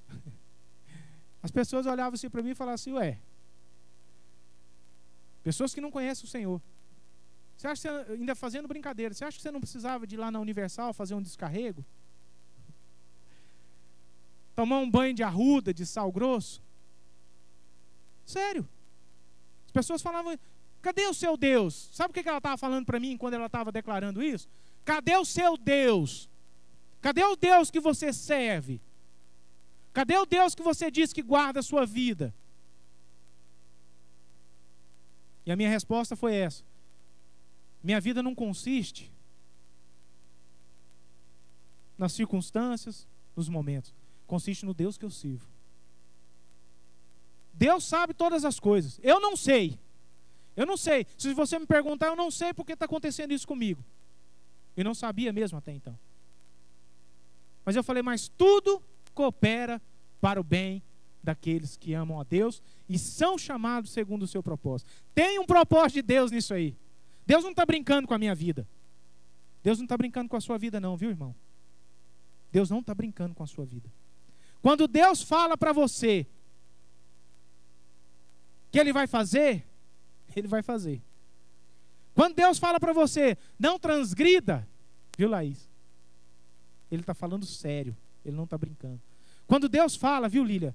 as pessoas olhavam assim para mim e falavam assim: ué, pessoas que não conhecem o Senhor, você acha que você, ainda fazendo brincadeira, você acha que você não precisava de ir lá na Universal fazer um descarrego? Tomar um banho de arruda, de sal grosso? Sério. As pessoas falavam: cadê o seu Deus? Sabe o que ela estava falando para mim quando ela estava declarando isso? Cadê o seu Deus? Cadê o Deus que você serve? Cadê o Deus que você diz que guarda a sua vida? E a minha resposta foi essa: minha vida não consiste nas circunstâncias, nos momentos. Consiste no Deus que eu sirvo. Deus sabe todas as coisas. Eu não sei. Eu não sei. Se você me perguntar, eu não sei porque está acontecendo isso comigo. Eu não sabia mesmo até então. Mas eu falei: mas tudo coopera para o bem daqueles que amam a Deus e são chamados segundo o seu propósito. Tem um propósito de Deus nisso aí. Deus não está brincando com a minha vida. Deus não está brincando com a sua vida não, viu, irmão? Deus não está brincando com a sua vida. Quando Deus fala para você que Ele vai fazer, Ele vai fazer. Quando Deus fala para você, não transgrida, viu, Laís? Ele está falando sério, Ele não está brincando. Quando Deus fala, viu, Lília?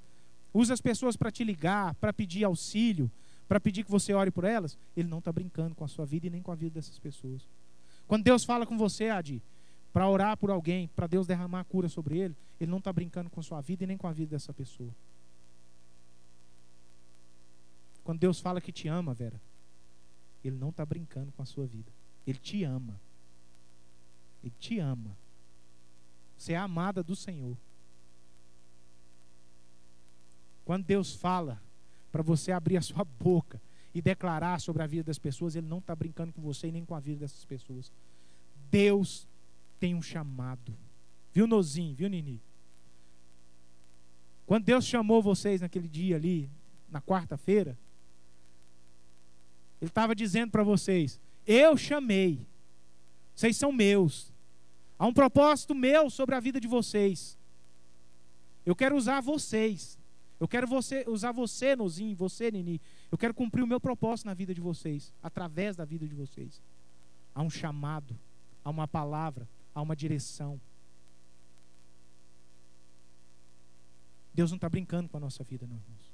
Usa as pessoas para te ligar, para pedir auxílio, para pedir que você ore por elas, Ele não está brincando com a sua vida e nem com a vida dessas pessoas. Quando Deus fala com você, Adi, para orar por alguém, para Deus derramar a cura sobre ele, Ele não está brincando com a sua vida e nem com a vida dessa pessoa. Quando Deus fala que te ama, Vera, Ele não está brincando com a sua vida. Ele te ama. Ele te ama. Você é a amada do Senhor. Quando Deus fala para você abrir a sua boca e declarar sobre a vida das pessoas, Ele não está brincando com você e nem com a vida dessas pessoas. Deus tem um chamado. Viu, Nozinho? Viu, Nini? Quando Deus chamou vocês naquele dia ali, na quarta-feira, Ele estava dizendo para vocês, eu chamei, vocês são meus, há um propósito meu sobre a vida de vocês, eu quero usar vocês, eu quero usar você, Nozinho, você, Nini, eu quero cumprir o meu propósito na vida de vocês, através da vida de vocês. Há um chamado, há uma palavra, há uma direção. Deus não está brincando com a nossa vida, não, irmãos.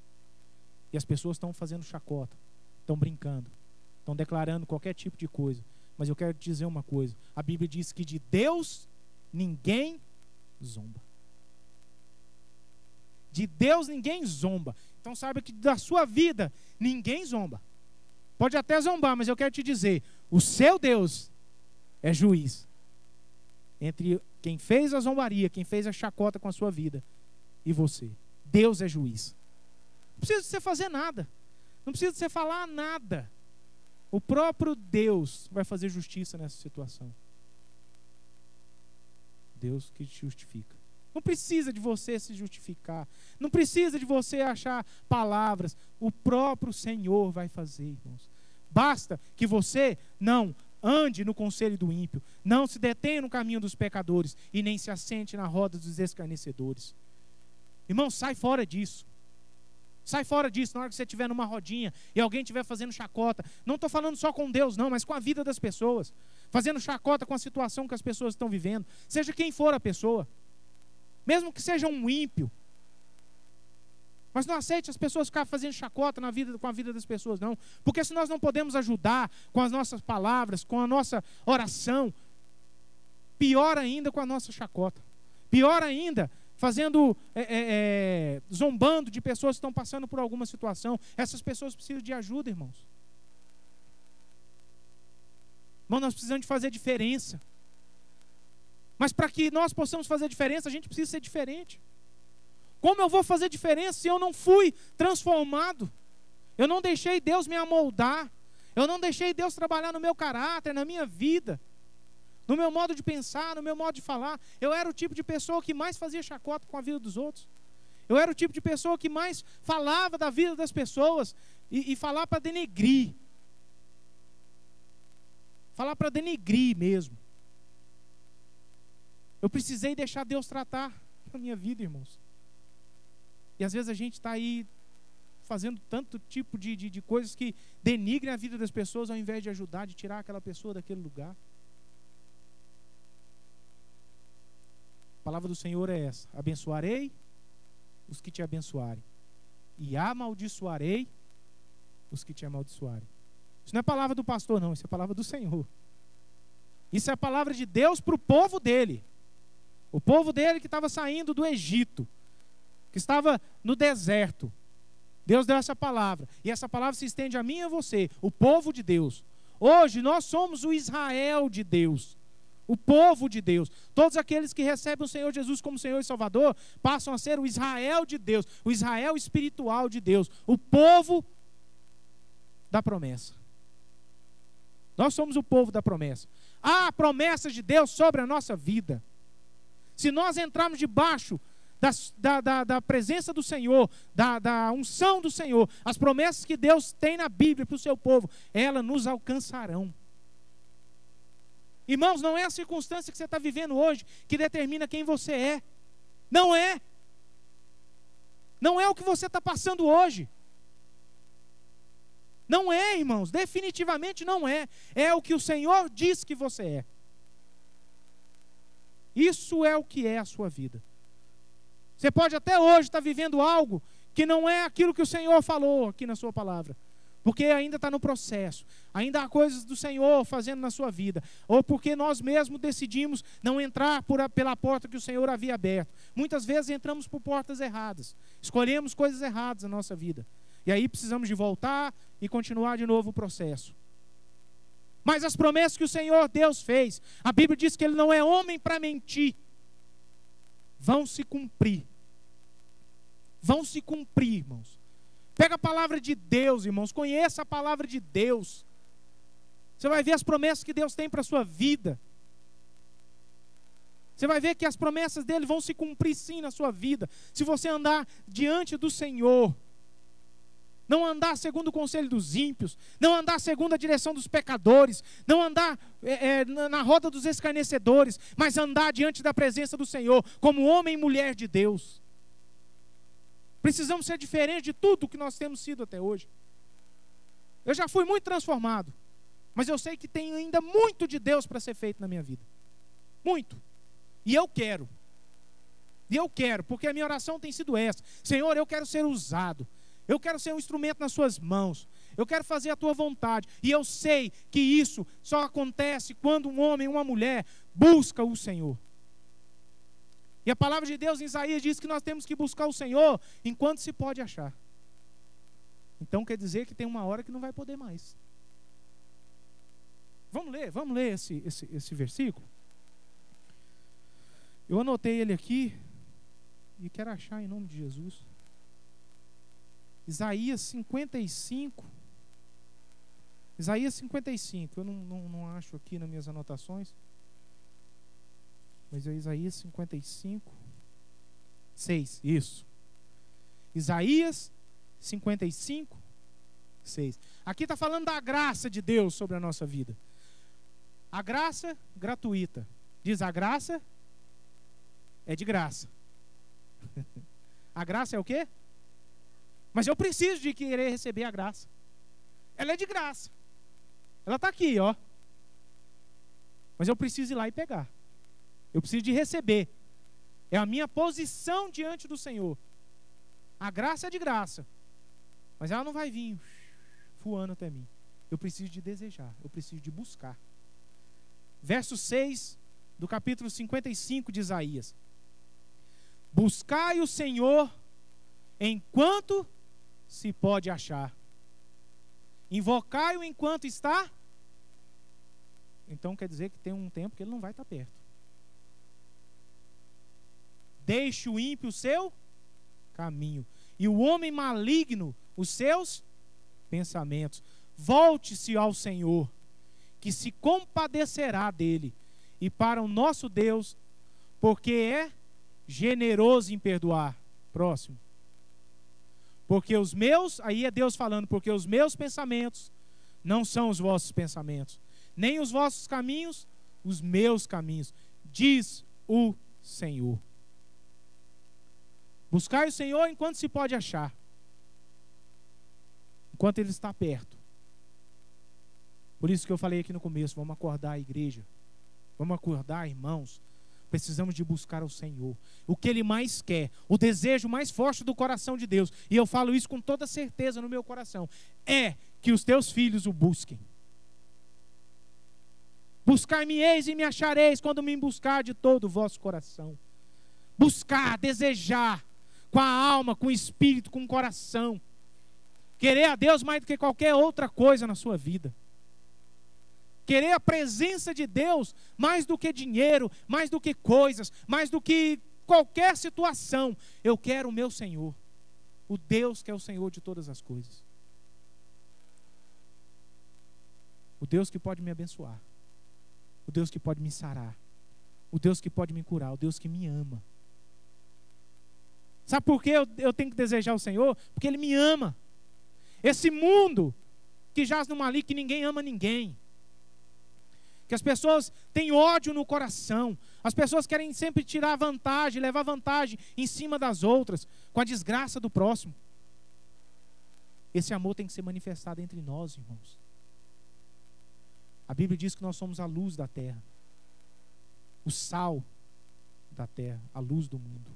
E as pessoas estão fazendo chacota, estão brincando, estão declarando qualquer tipo de coisa. Mas eu quero te dizer uma coisa, a Bíblia diz que de Deus ninguém zomba. De Deus ninguém zomba. Então saiba que da sua vida ninguém zomba. Pode até zombar, mas eu quero te dizer, o seu Deus é juiz entre quem fez a zombaria, quem fez a chacota com a sua vida e você. Deus é juiz. Não precisa de você fazer nada, não precisa de você falar nada. O próprio Deus vai fazer justiça nessa situação. Deus que te justifica. Não precisa de você se justificar, não precisa de você achar palavras. O próprio Senhor vai fazer, irmãos. Basta que você não ande no conselho do ímpio, não se detenha no caminho dos pecadores e nem se assente na roda dos escarnecedores. Irmão, sai fora disso. Sai fora disso na hora que você estiver numa rodinha e alguém estiver fazendo chacota. Não estou falando só com Deus, não, mas com a vida das pessoas. Fazendo chacota com a situação que as pessoas estão vivendo. Seja quem for a pessoa. Mesmo que seja um ímpio. Mas não aceite as pessoas ficarem fazendo chacota com a vida das pessoas, não. Porque se nós não podemos ajudar com as nossas palavras, com a nossa oração, pior ainda com a nossa chacota. Pior ainda, zombando de pessoas que estão passando por alguma situação. Essas pessoas precisam de ajuda, irmãos. Irmão, nós precisamos de fazer diferença. Mas para que nós possamos fazer diferença, a gente precisa ser diferente. Como eu vou fazer diferença se eu não fui transformado? Eu não deixei Deus me amoldar. Eu não deixei Deus trabalhar no meu caráter, na minha vida, no meu modo de pensar, no meu modo de falar. Eu era o tipo de pessoa que mais fazia chacota com a vida dos outros. Eu era o tipo de pessoa que mais falava da vida das pessoas e falar para denegrir. Falar para denegrir mesmo. Eu precisei deixar Deus tratar a minha vida, irmãos. E às vezes a gente está aí fazendo tanto tipo de coisas que denigrem a vida das pessoas ao invés de ajudar, de tirar aquela pessoa daquele lugar. A palavra do Senhor é essa: abençoarei os que te abençoarem e amaldiçoarei os que te amaldiçoarem. Isso não é palavra do pastor, não, isso é palavra do Senhor. Isso é a palavra de Deus para o povo dele. O povo dele que estava saindo do Egito, que estava no deserto. Deus deu essa palavra. E essa palavra se estende a mim e a você, o povo de Deus. Hoje nós somos o Israel de Deus, o povo de Deus. Todos aqueles que recebem o Senhor Jesus como Senhor e Salvador passam a ser o Israel de Deus, o Israel espiritual de Deus, o povo da promessa. Nós somos o povo da promessa. Há promessas de Deus sobre a nossa vida. Se nós entrarmos debaixo da presença do Senhor, da unção do Senhor, as promessas que Deus tem na Bíblia para o seu povo, elas nos alcançarão. Irmãos, não é a circunstância que você está vivendo hoje que determina quem você é. Não é. Não é o que você está passando hoje. Não é, irmãos, definitivamente não é. É o que o Senhor diz que você é. Isso é o que é a sua vida. Você pode até hoje estar vivendo algo que não é aquilo que o Senhor falou aqui na sua palavra. Porque ainda está no processo. Ainda há coisas do Senhor fazendo na sua vida. Ou porque nós mesmos decidimos não entrar pela porta que o Senhor havia aberto. Muitas vezes entramos por portas erradas. Escolhemos coisas erradas na nossa vida. E aí precisamos de voltar e continuar de novo o processo. Mas as promessas que o Senhor Deus fez, a Bíblia diz que Ele não é homem para mentir, vão se cumprir. Vão se cumprir, irmãos. Pega a palavra de Deus, irmãos, conheça a palavra de Deus. Você vai ver as promessas que Deus tem para a sua vida. Você vai ver que as promessas dele vão se cumprir sim na sua vida, se você andar diante do Senhor. Não andar segundo o conselho dos ímpios, não andar segundo a direção dos pecadores, não andar na roda dos escarnecedores, mas andar diante da presença do Senhor, como homem e mulher de Deus. Precisamos ser diferentes de tudo que nós temos sido até hoje. Eu já fui muito transformado, mas eu sei que tem ainda muito de Deus para ser feito na minha vida. Muito. E eu quero. Porque a minha oração tem sido essa. Senhor, eu quero ser usado. Eu quero ser um instrumento nas suas mãos. Eu quero fazer a tua vontade. E eu sei que isso só acontece quando um homem, uma mulher, busca o Senhor. E a palavra de Deus em Isaías diz que nós temos que buscar o Senhor enquanto se pode achar. Então quer dizer que tem uma hora que não vai poder mais. Vamos ler esse versículo? Eu anotei ele aqui e quero achar em nome de Jesus. Isaías 55. Isaías 55. Eu não acho aqui nas minhas anotações. Mas é Isaías 55. 6. Isso. Isaías 55. 6. Aqui está falando da graça de Deus sobre a nossa vida. A graça gratuita. Diz a graça é de graça. A graça é o quê? Mas eu preciso de querer receber a graça. Ela é de graça. Ela está aqui, ó. Mas eu preciso ir lá e pegar. Eu preciso de receber. É a minha posição diante do Senhor. A graça é de graça. Mas ela não vai vir voando até mim. Eu preciso de desejar. Eu preciso de buscar. Verso 6 do capítulo 55 de Isaías. Buscai o Senhor enquanto se pode achar. Invocai-o enquanto está. Então quer dizer que tem um tempo que ele não vai estar perto. Deixe o ímpio o seu caminho, e o homem maligno os seus pensamentos. Volte-se ao Senhor, que se compadecerá dele, e para o nosso Deus, porque é generoso em perdoar. Próximo. Porque os meus, aí é Deus falando, porque os meus pensamentos não são os vossos pensamentos, nem os vossos caminhos, os meus caminhos, diz o Senhor. Buscai o Senhor enquanto se pode achar, enquanto Ele está perto. Por isso que eu falei aqui no começo, vamos acordar a igreja, vamos acordar, irmãos. Precisamos de buscar o Senhor, o que Ele mais quer, o desejo mais forte do coração de Deus, e eu falo isso com toda certeza no meu coração, é que os teus filhos o busquem. Buscar-me-eis e me achareis quando me buscar de todo o vosso coração. Buscar, desejar, com a alma, com o espírito, com o coração. Querer a Deus mais do que qualquer outra coisa na sua vida. Querer a presença de Deus mais do que dinheiro, mais do que coisas, mais do que qualquer situação. Eu quero o meu Senhor, o Deus que é o Senhor de todas as coisas. O Deus que pode me abençoar, o Deus que pode me sarar, o Deus que pode me curar, o Deus que me ama. Sabe por que eu tenho que desejar o Senhor? Porque Ele me ama. Esse mundo que jaz no maligno, que ninguém ama ninguém, que as pessoas têm ódio no coração, as pessoas querem sempre tirar vantagem, levar vantagem em cima das outras, com a desgraça do próximo. Esse amor tem que ser manifestado entre nós, irmãos. A Bíblia diz que nós somos a luz da terra, o sal da terra, a luz do mundo.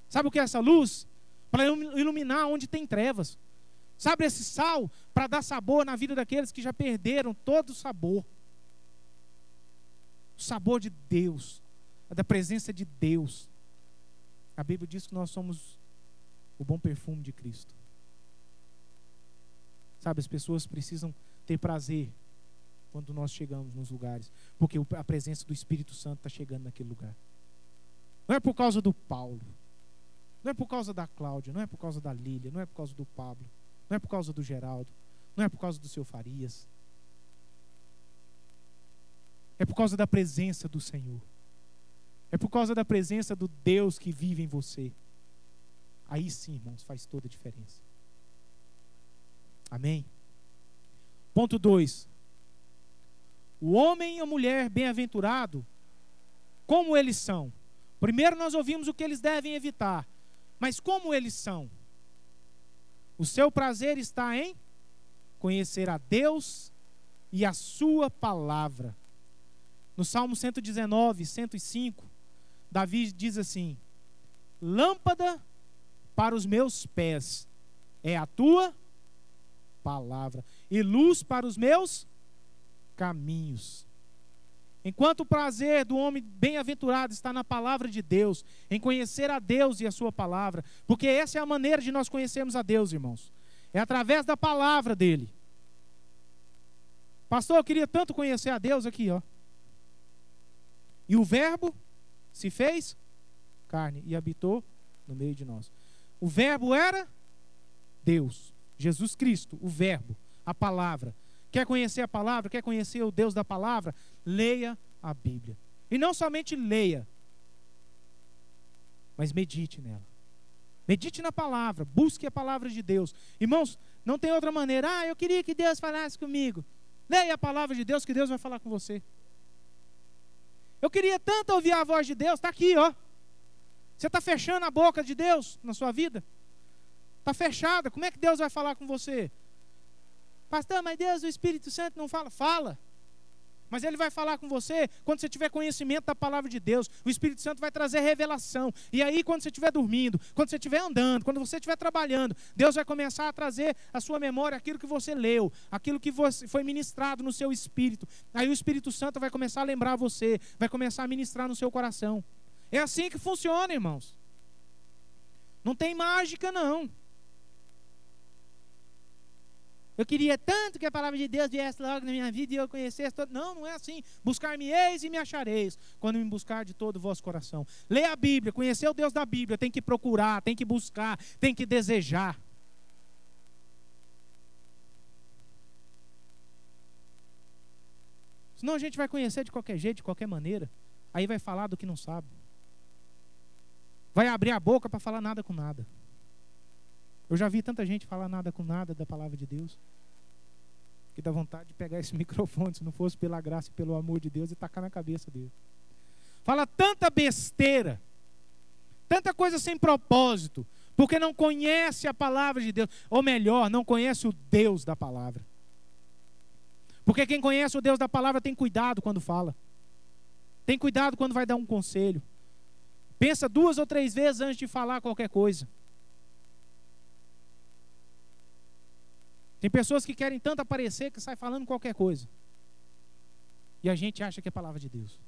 Sabe o que é essa luz? Para iluminar onde tem trevas. Sabe esse sal? Para dar sabor na vida daqueles que já perderam todo o sabor. O sabor de Deus, da presença de Deus. A Bíblia diz que nós somos o bom perfume de Cristo. Sabe, as pessoas precisam ter prazer quando nós chegamos nos lugares, porque a presença do Espírito Santo está chegando naquele lugar. Não é por causa do Paulo, não é por causa da Cláudia, não é por causa da Lília, não é por causa do Pablo, não é por causa do Geraldo, não é por causa do seu Farias. É por causa da presença do Senhor. É por causa da presença do Deus que vive em você. Aí sim, irmãos, faz toda a diferença. Amém? Ponto 2. O homem e a mulher bem-aventurado, como eles são? Primeiro nós ouvimos o que eles devem evitar. Mas como eles são? O seu prazer está em conhecer a Deus e a sua palavra. No Salmo 119, 105, Davi diz assim: lâmpada para os meus pés é a tua palavra, e luz para os meus caminhos. Enquanto o prazer do homem bem-aventurado está na palavra de Deus, em conhecer a Deus e a sua palavra, porque essa é a maneira de nós conhecermos a Deus, irmãos. É através da palavra dele. Pastor, eu queria tanto conhecer a Deus aqui, ó. E o verbo se fez carne e habitou no meio de nós. O verbo era Deus, Jesus Cristo, o verbo, a palavra. Quer conhecer a palavra? Quer conhecer o Deus da palavra? Leia a Bíblia. E não somente leia, mas medite nela. Medite na palavra, busque a palavra de Deus. Irmãos, não tem outra maneira. Ah, eu queria que Deus falasse comigo. Leia a palavra de Deus que Deus vai falar com você. Eu queria tanto ouvir a voz de Deus. Está aqui, ó. Você está fechando a boca de Deus na sua vida? Está fechada. Como é que Deus vai falar com você? Pastor, mas Deus, o Espírito Santo não fala? Fala. Mas Ele vai falar com você quando você tiver conhecimento da palavra de Deus. O Espírito Santo vai trazer revelação. E aí, quando você estiver dormindo, quando você estiver andando, quando você estiver trabalhando, Deus vai começar a trazer à sua memória aquilo que você leu, aquilo que foi ministrado no seu espírito. Aí o Espírito Santo vai começar a lembrar você, vai começar a ministrar no seu coração. É assim que funciona, irmãos. Não tem mágica, não. Eu queria tanto que a palavra de Deus viesse logo na minha vida e eu conhecesse todo. Não, não é assim. Buscar-me-eis e me achareis, quando me buscar de todo o vosso coração. Leia a Bíblia, conhecer o Deus da Bíblia. Tem que procurar, tem que buscar, tem que desejar. Senão a gente vai conhecer de qualquer jeito, de qualquer maneira. Aí vai falar do que não sabe. Vai abrir a boca para falar nada com nada. Eu já vi tanta gente falar nada com nada da palavra de Deus, que dá vontade de pegar esse microfone, se não fosse pela graça e pelo amor de Deus, e tacar na cabeça dele. Fala tanta besteira, tanta coisa sem propósito, porque não conhece a palavra de Deus, ou melhor, não conhece o Deus da palavra. Porque quem conhece o Deus da palavra tem cuidado quando fala, tem cuidado quando vai dar um conselho, pensa 2 ou 3 vezes antes de falar qualquer coisa. Tem pessoas que querem tanto aparecer que sai falando qualquer coisa. E a gente acha que é palavra de Deus.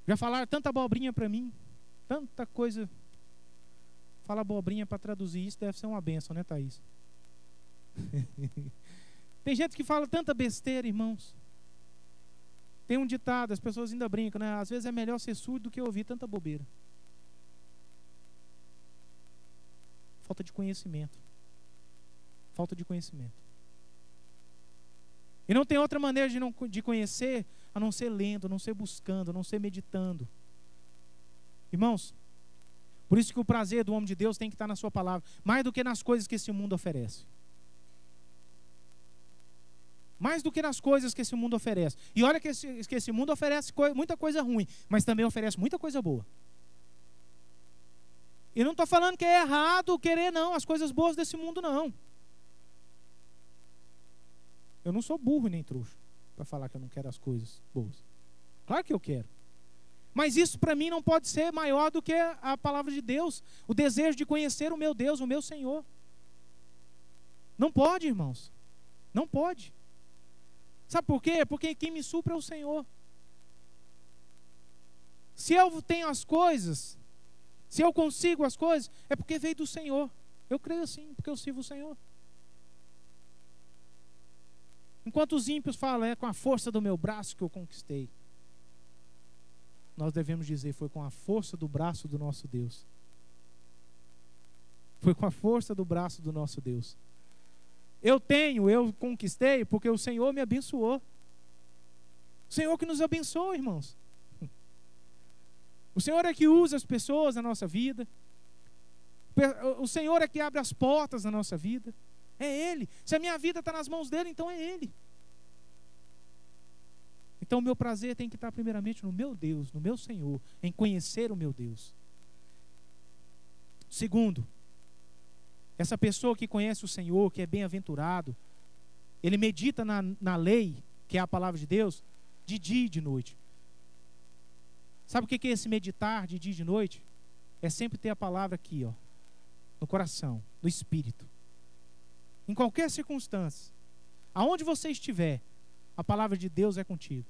Já falaram tanta abobrinha para mim, tanta coisa. Fala abobrinha para traduzir isso, deve ser uma bênção, né, Thaís? Tem gente que fala tanta besteira, irmãos. Tem um ditado, as pessoas ainda brincam, né? Às vezes é melhor ser surdo do que ouvir tanta bobeira. Falta de conhecimento. Falta de conhecimento. E não tem outra maneira de conhecer a não ser lendo, a não ser buscando, a não ser meditando. Irmãos, por isso que o prazer do homem de Deus tem que estar na sua palavra, mais do que nas coisas que esse mundo oferece. Mais do que nas coisas que esse mundo oferece. E olha que esse mundo oferece muita coisa ruim, mas também oferece muita coisa boa. E não estou falando que é errado querer, não, as coisas boas desse mundo, não. Eu não sou burro nem trouxa para falar que eu não quero as coisas boas. Claro que eu quero. Mas isso para mim não pode ser maior do que a palavra de Deus. O desejo de conhecer o meu Deus, o meu Senhor. Não pode, irmãos. Não pode. Sabe por quê? Porque quem me supra é o Senhor. Se eu tenho as coisas, se eu consigo as coisas, é porque veio do Senhor. Eu creio assim, porque eu sirvo o Senhor. Enquanto os ímpios falam, é com a força do meu braço que eu conquistei. Nós devemos dizer, foi com a força do braço do nosso Deus. Foi com a força do braço do nosso Deus. Eu conquistei porque o Senhor me abençoou. O Senhor que nos abençoa, irmãos. O Senhor é que usa as pessoas na nossa vida. O Senhor é que abre as portas na nossa vida. É Ele. Se a minha vida está nas mãos dEle, então é Ele. Então o meu prazer tem que estar primeiramente no meu Deus, no meu Senhor, em conhecer o meu Deus. Segundo, essa pessoa que conhece o Senhor, que é bem-aventurado, ele medita na lei, que é a palavra de Deus, de dia e de noite. Sabe o que é esse meditar de dia e de noite? É sempre ter a palavra aqui, ó, no coração, no espírito. Em qualquer circunstância, aonde você estiver, a palavra de Deus é contigo.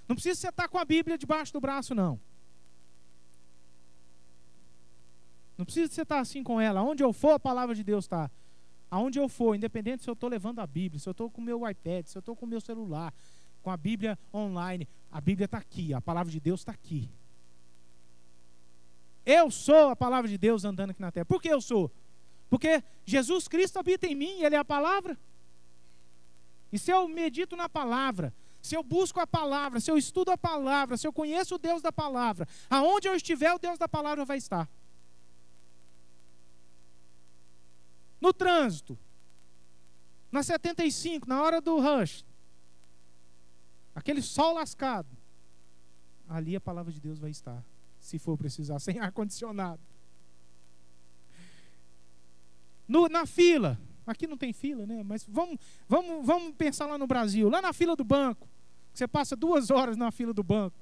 Não precisa você estar com a Bíblia debaixo do braço, não. Não precisa você estar assim com ela. Aonde eu for, a palavra de Deus está. Aonde eu for, independente se eu estou levando a Bíblia, se eu estou com o meu iPad, se eu estou com o meu celular, com a Bíblia online, a Bíblia está aqui, a palavra de Deus está aqui. Eu sou a palavra de Deus andando aqui na terra. Por que eu sou? Porque Jesus Cristo habita em mim, Ele é a palavra. E se eu medito na palavra, se eu busco a palavra, se eu estudo a palavra, se eu conheço o Deus da palavra, aonde eu estiver, o Deus da palavra vai estar. No trânsito, na 75, na hora do rush, aquele sol lascado, ali a palavra de Deus vai estar, se for precisar, sem ar-condicionado. Na fila, aqui não tem fila, né? Mas vamos pensar lá no Brasil, lá na fila do banco, você passa 2 horas na fila do banco,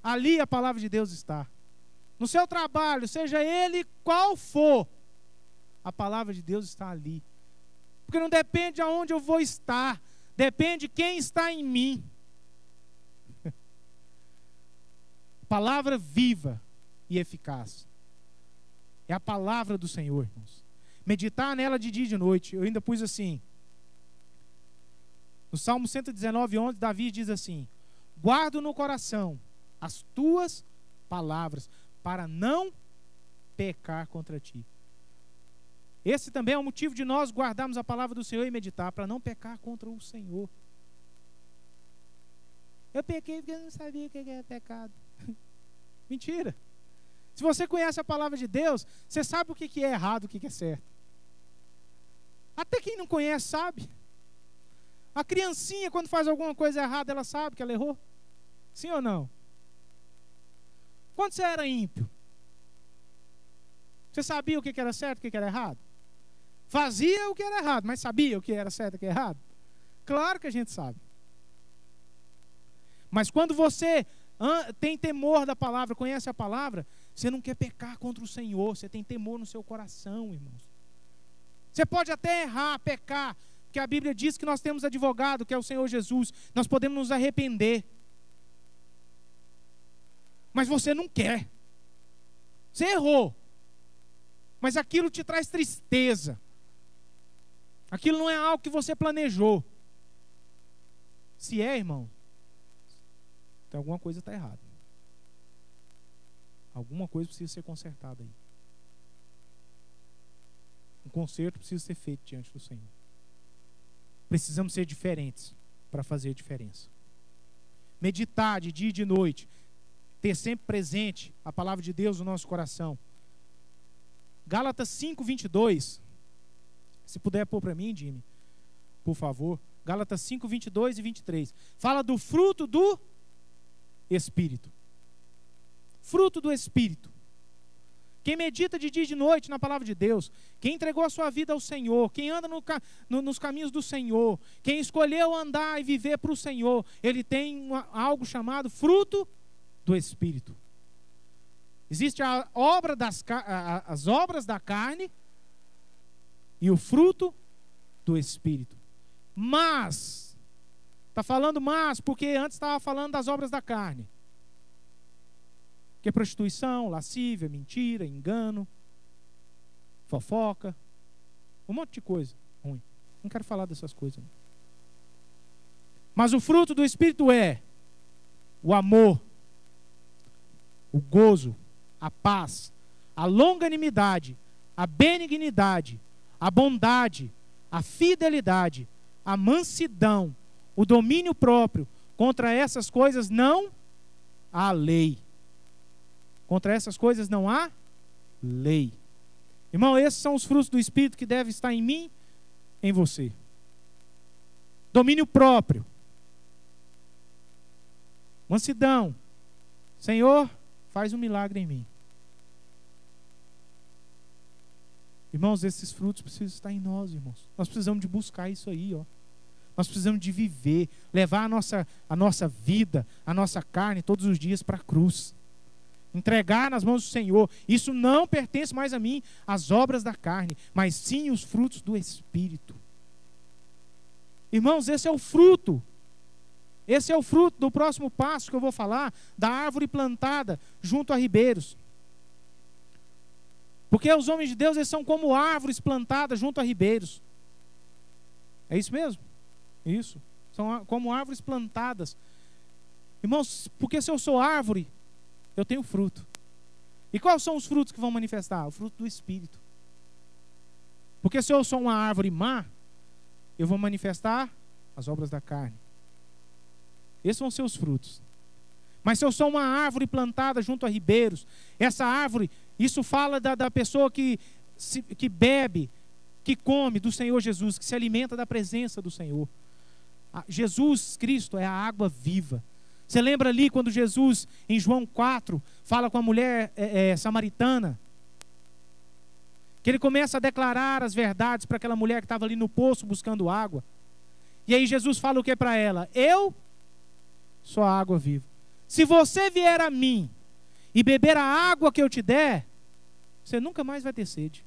ali a palavra de Deus está. No seu trabalho, seja ele qual for, a palavra de Deus está ali. Porque não depende de aonde eu vou estar, depende de quem está em mim. Palavra viva e eficaz. É a palavra do Senhor, irmãos. Meditar nela de dia e de noite. Eu ainda pus assim. No Salmo 119:11, Davi diz assim: guardo no coração as tuas palavras, para não pecar contra ti. Esse também é o motivo de nós guardarmos a palavra do Senhor e meditar, para não pecar contra o Senhor. Eu pequei porque eu não sabia o que era pecado. Mentira. Se você conhece a palavra de Deus, você sabe o que é errado, o que é certo. Até quem não conhece sabe. A criancinha, quando faz alguma coisa errada, ela sabe que ela errou. Sim ou não? Quando você era ímpio, você sabia o que era certo e o que era errado? Fazia o que era errado, mas sabia o que era certo e o que era errado? Claro que a gente sabe. Mas quando você tem temor da palavra, conhece a palavra, você não quer pecar contra o Senhor, você tem temor no seu coração, irmãos. Você pode até errar, pecar, porque a Bíblia diz que nós temos advogado, que é o Senhor Jesus, nós podemos nos arrepender. Mas você não quer. Você errou. Mas aquilo te traz tristeza. Aquilo não é algo que você planejou. Se é, irmão, então alguma coisa está errada. Alguma coisa precisa ser consertada aí. Um conserto precisa ser feito diante do Senhor. Precisamos ser diferentes para fazer diferença. Meditar de dia e de noite. Ter sempre presente a palavra de Deus no nosso coração. Gálatas 5:22. Se puder pôr para mim, Jimmy, por favor. Gálatas 5:22 e 23. Fala do fruto do Espírito. Fruto do Espírito. quem medita de dia e de noite na palavra de Deus, quem entregou a sua vida ao Senhor, quem anda nos caminhos do Senhor, quem escolheu andar e viver para o Senhor, ele tem algo chamado fruto do Espírito. Existe as obras da carne e o fruto do Espírito. Mas, está falando mas, porque antes estava falando das obras da carne. Que é prostituição, lascívia, mentira, engano, fofoca, um monte de coisa ruim. Não quero falar dessas coisas. Não. Mas o fruto do Espírito é o amor, o gozo, a paz, a longanimidade, a benignidade, a bondade, a fidelidade, a mansidão, o domínio próprio. Contra essas coisas não há lei. Contra essas coisas não há lei. Irmão, esses são os frutos do Espírito que devem estar em mim, em você. Domínio próprio. Mansidão. Senhor, faz um milagre em mim. Irmãos, esses frutos precisam estar em nós, irmãos. Nós precisamos de buscar isso aí, ó. Nós precisamos de viver, levar a nossa vida, a nossa carne todos os dias para a cruz. Entregar nas mãos do Senhor. Isso não pertence mais a mim, as obras da carne, mas sim os frutos do Espírito. Irmãos, esse é o fruto. Esse é o fruto do próximo passo que eu vou falar, da árvore plantada junto a ribeiros. Porque os homens de Deus, eles são como árvores plantadas junto a ribeiros. É isso mesmo? Isso. São como árvores plantadas. Irmãos, porque se eu sou árvore, eu tenho fruto. E quais são os frutos que vão manifestar? O fruto do Espírito. Porque se eu sou uma árvore má, eu vou manifestar as obras da carne. Esses vão ser os frutos. Mas se eu sou uma árvore plantada junto a ribeiros, essa árvore, isso fala da pessoa que bebe, que come do Senhor Jesus, que se alimenta da presença do Senhor. Jesus Cristo é a água viva. Você lembra ali quando Jesus, em João 4, fala com a mulher samaritana? Que ele começa a declarar as verdades para aquela mulher que estava ali no poço buscando água. E aí Jesus fala o que para ela? Eu sou a água viva. Se você vier a mim e beber a água que eu te der, você nunca mais vai ter sede.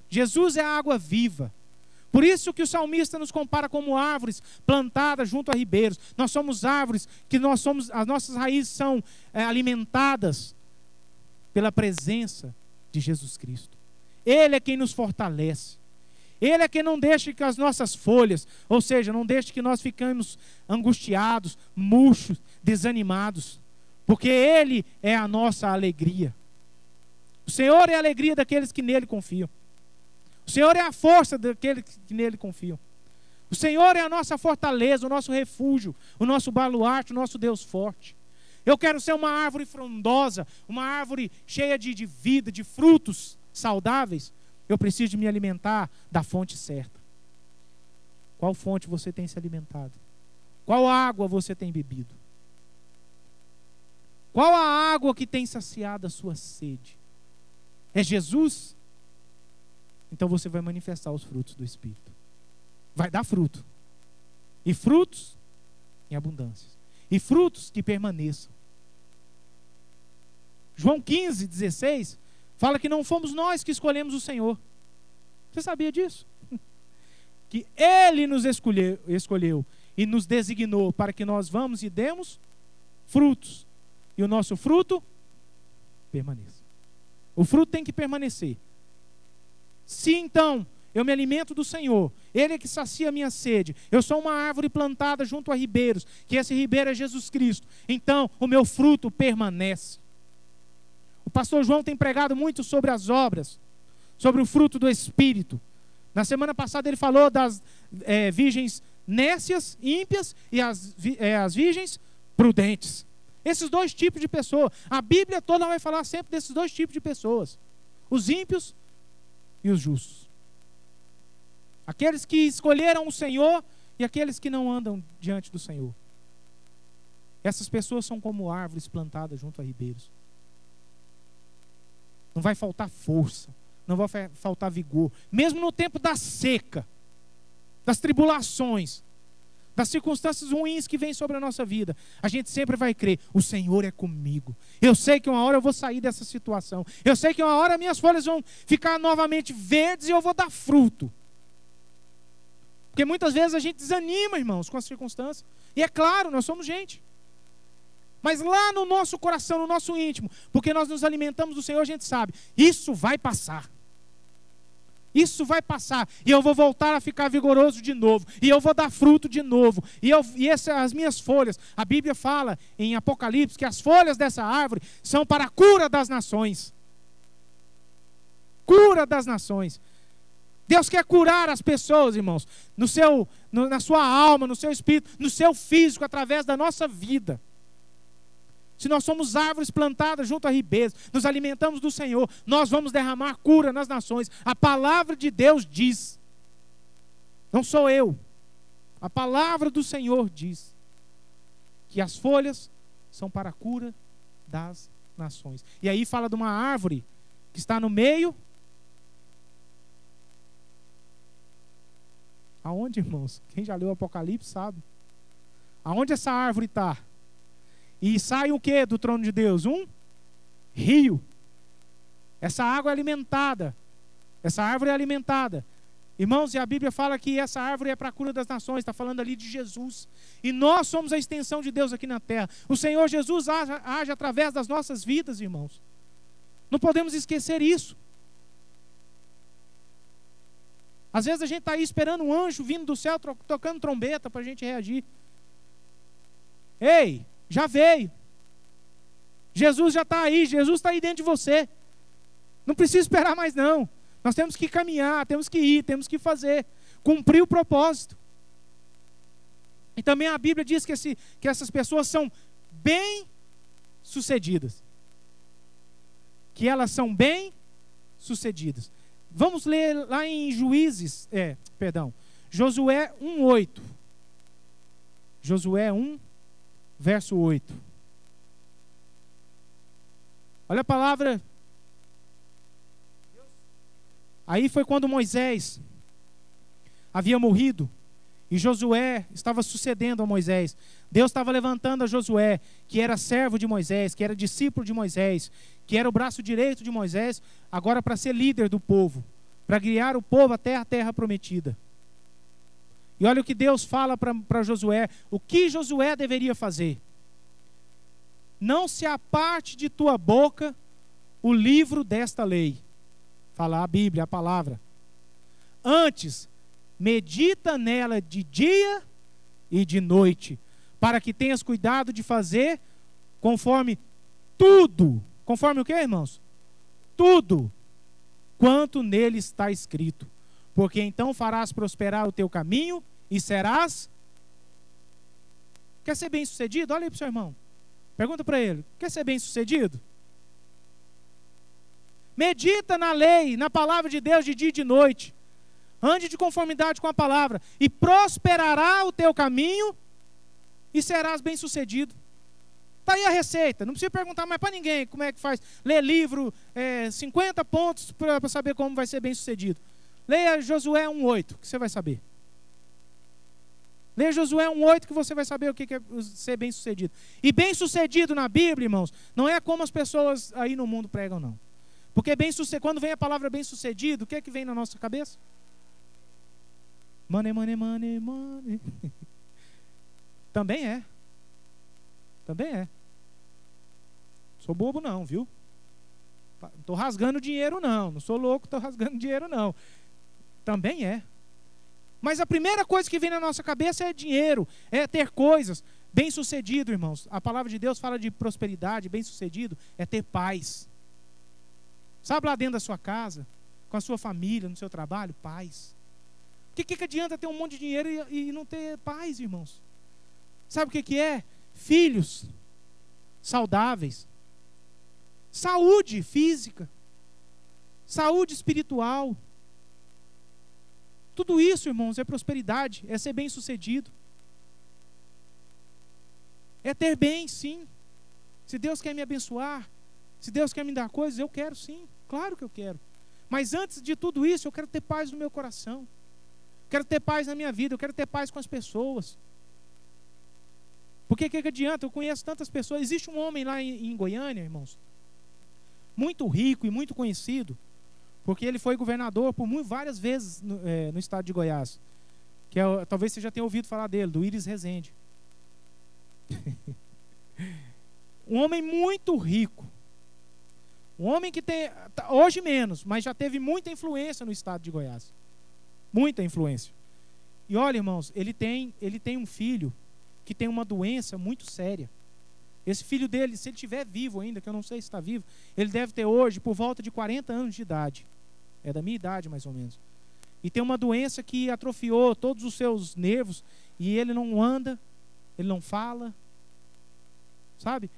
Jesus é a água viva. Por isso que o salmista nos compara como árvores plantadas junto a ribeiros. Nós somos árvores que as nossas raízes são alimentadas pela presença de Jesus Cristo. Ele é quem nos fortalece. Ele é quem não deixa que as nossas folhas, ou seja, não deixa que nós ficamos angustiados, murchos, desanimados. Porque Ele é a nossa alegria. O Senhor é a alegria daqueles que nele confiam. O Senhor é a força daqueles que nele confiam. O Senhor é a nossa fortaleza, o nosso refúgio, o nosso baluarte, o nosso Deus forte. Eu quero ser uma árvore frondosa, uma árvore cheia de vida, de frutos saudáveis. Eu preciso de me alimentar da fonte certa. Qual fonte você tem se alimentado? Qual água você tem bebido? Qual a água que tem saciado a sua sede? É Jesus? Então você vai manifestar os frutos do Espírito. Vai dar fruto. E frutos em abundância. E frutos que permaneçam. João 15, 16, fala que não fomos nós que escolhemos o Senhor. Você sabia disso? Que Ele nos escolheu e nos designou para que nós vamos e demos frutos. E o nosso fruto permaneça. O fruto tem que permanecer. Se então eu me alimento do Senhor, Ele é que sacia a minha sede, eu sou uma árvore plantada junto a ribeiros, que esse ribeiro é Jesus Cristo, então o meu fruto permanece. O pastor João tem pregado muito sobre as obras, sobre o fruto do Espírito. Na semana passada ele falou das virgens nécias, ímpias, e as virgens prudentes. Esses dois tipos de pessoas. A Bíblia toda vai falar sempre desses dois tipos de pessoas. Os ímpios e os justos. Aqueles que escolheram o Senhor e aqueles que não andam diante do Senhor. Essas pessoas são como árvores plantadas junto a ribeiros. não vai faltar força, não vai faltar vigor. Mesmo no tempo da seca, das tribulações, das circunstâncias ruins que vêm sobre a nossa vida, a gente sempre vai crer, o Senhor é comigo. Eu sei que uma hora eu vou sair dessa situação. Eu sei que uma hora minhas folhas vão ficar novamente verdes e eu vou dar fruto. Porque muitas vezes a gente desanima, irmãos, com as circunstâncias. E é claro, nós somos gente. Mas lá no nosso coração, no nosso íntimo, porque nós nos alimentamos do Senhor, a gente sabe, isso vai passar. Isso vai passar, e eu vou voltar a ficar vigoroso de novo, e eu vou dar fruto de novo, as minhas folhas, a Bíblia fala em Apocalipse que as folhas dessa árvore são para a cura das nações. Cura das nações. Deus quer curar as pessoas, irmãos, na sua alma, no seu espírito, no seu físico, através da nossa vida. Se nós somos árvores plantadas junto a ribeiros, nos alimentamos do Senhor, nós vamos derramar cura nas nações. A palavra de Deus diz. Não sou eu. A palavra do Senhor diz que as folhas são para a cura das nações. E aí fala de uma árvore que está no meio. Aonde, irmãos? Quem já leu o Apocalipse sabe. Aonde essa árvore está? E sai o que do trono de Deus? Um rio. Essa água é alimentada. Essa árvore é alimentada. Irmãos, e a Bíblia fala que essa árvore é para a cura das nações. Está falando ali de Jesus. E nós somos a extensão de Deus aqui na terra. O Senhor Jesus age através das nossas vidas, irmãos. Não podemos esquecer isso. Às vezes a gente está aí esperando um anjo vindo do céu, tocando trombeta para a gente reagir. Ei! Já veio. Jesus já está aí. Jesus está aí dentro de você. Não precisa esperar mais não. Nós temos que caminhar, temos que ir, temos que fazer. Cumprir o propósito. E também a Bíblia diz que essas pessoas são bem-sucedidas. Que elas são bem-sucedidas. Vamos ler lá em Josué 1:8. Josué 1, verso 8. Olha a palavra. Aí foi quando Moisés havia morrido e Josué estava sucedendo a Moisés. Deus estava levantando a Josué, que era servo de Moisés, que era discípulo de Moisés, que era o braço direito de Moisés, agora para ser líder do povo, para guiar o povo até a terra prometida. E olha o que Deus fala para Josué, o que Josué deveria fazer. Não se aparte de tua boca o livro desta lei. Fala a Bíblia, a palavra. Antes, medita nela de dia e de noite, para que tenhas cuidado de fazer conforme tudo. Conforme o que, irmãos? Tudo quanto nele está escrito. Porque então farás prosperar o teu caminho e serás... Quer ser bem sucedido? Olha aí para o seu irmão. Pergunta para ele. Quer ser bem sucedido? Medita na lei, na palavra de Deus de dia e de noite. Ande de conformidade com a palavra. E prosperará o teu caminho e serás bem sucedido. Está aí a receita. Não precisa perguntar mais para ninguém como é que faz. Lê livro, 50 pontos para saber como vai ser bem sucedido. Leia Josué 1:8, que você vai saber. Leia Josué 1:8 que você vai saber o que é ser bem sucedido. E bem sucedido na Bíblia, irmãos, não é como as pessoas aí no mundo pregam, não. Porque quando vem a palavra bem sucedido, o que é que vem na nossa cabeça? Money, money, money, money. Também é. Também é. Sou bobo não, viu? Não estou rasgando dinheiro não. Não sou louco, estou rasgando dinheiro não. Também é. Mas a primeira coisa que vem na nossa cabeça é dinheiro, é ter coisas. Bem-sucedido, irmãos. A palavra de Deus fala de prosperidade. Bem-sucedido é ter paz. Sabe, lá dentro da sua casa, com a sua família, no seu trabalho, paz. O que adianta ter um monte de dinheiro e não ter paz, irmãos? Sabe o que é? Filhos saudáveis. Saúde física. Saúde espiritual. Tudo isso, irmãos, é prosperidade, é ser bem-sucedido. É ter bem, sim. Se Deus quer me abençoar, se Deus quer me dar coisas, eu quero sim. Claro que eu quero. Mas antes de tudo isso, eu quero ter paz no meu coração. Quero ter paz na minha vida, eu quero ter paz com as pessoas. Porque o que adianta? Eu conheço tantas pessoas. Existe um homem lá em Goiânia, irmãos, muito rico e muito conhecido, porque ele foi governador por várias vezes no estado de Goiás. Talvez você já tenha ouvido falar dele, do Iris Rezende. Um homem muito rico. Um homem que tem, hoje menos, mas já teve muita influência no estado de Goiás. Muita influência. E olha, irmãos, ele tem um filho que tem uma doença muito séria. Esse filho dele, se ele estiver vivo ainda, que eu não sei se está vivo, ele deve ter hoje por volta de 40 anos de idade. É da minha idade, mais ou menos. E tem uma doença que atrofiou todos os seus nervos, e ele não anda, ele não fala, sabe?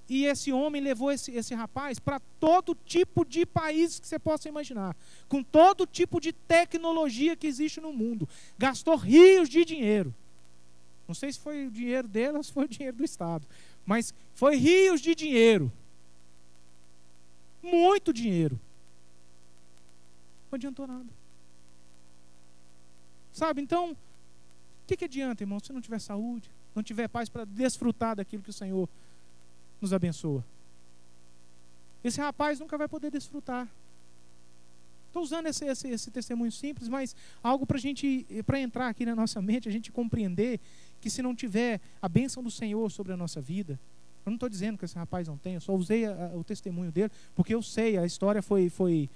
E esse homem levou esse rapaz para todo tipo de países que você possa imaginar, com todo tipo de tecnologia que existe no mundo. Gastou rios de dinheiro. Não sei se foi o dinheiro dele ou se foi o dinheiro do Estado, mas foi rios de dinheiro. Muito dinheiro. Não adiantou nada. Sabe, então, o que adianta, irmão, se não tiver saúde, não tiver paz para desfrutar daquilo que o Senhor nos abençoa? Esse rapaz nunca vai poder desfrutar. Estou usando esse testemunho simples, mas algo para entrar aqui na nossa mente, a gente compreender que se não tiver a bênção do Senhor sobre a nossa vida, eu não estou dizendo que esse rapaz não tem, eu só usei o testemunho dele, porque eu sei, a história foi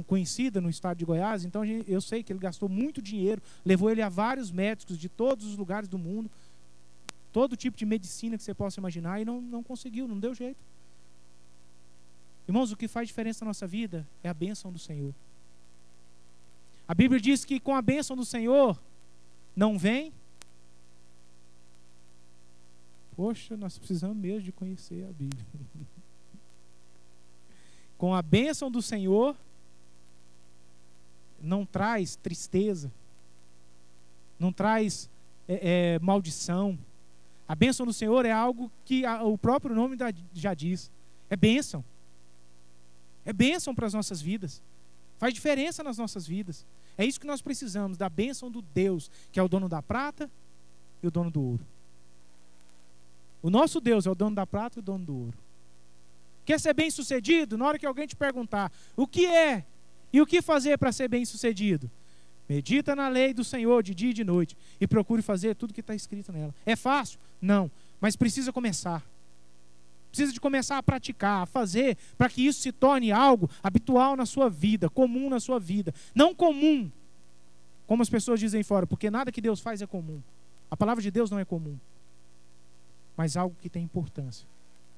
conhecida no estado de Goiás, então eu sei que ele gastou muito dinheiro, levou ele a vários médicos de todos os lugares do mundo, todo tipo de medicina que você possa imaginar, e não conseguiu, não deu jeito. Irmãos, o que faz diferença na nossa vida é a bênção do Senhor. A Bíblia diz que com a bênção do Senhor não vem. Poxa, nós precisamos mesmo de conhecer a Bíblia. Com a bênção do Senhor não traz tristeza, não traz maldição. A bênção do Senhor é algo que o próprio nome já diz. É bênção. É bênção para as nossas vidas. Faz diferença nas nossas vidas. É isso que nós precisamos, da bênção do Deus, que é o dono da prata e o dono do ouro. O nosso Deus é o dono da prata e o dono do ouro. Quer ser bem sucedido? Na hora que alguém te perguntar o que é e o que fazer para ser bem sucedido, medita na lei do Senhor de dia e de noite e procure fazer tudo que está escrito nela. É fácil? Não, mas precisa começar. Precisa de começar a praticar, a fazer, para que isso se torne algo habitual na sua vida, comum na sua vida. Não comum, como as pessoas dizem fora, porque nada que Deus faz é comum. A palavra de Deus não é comum, mas algo que tem importância,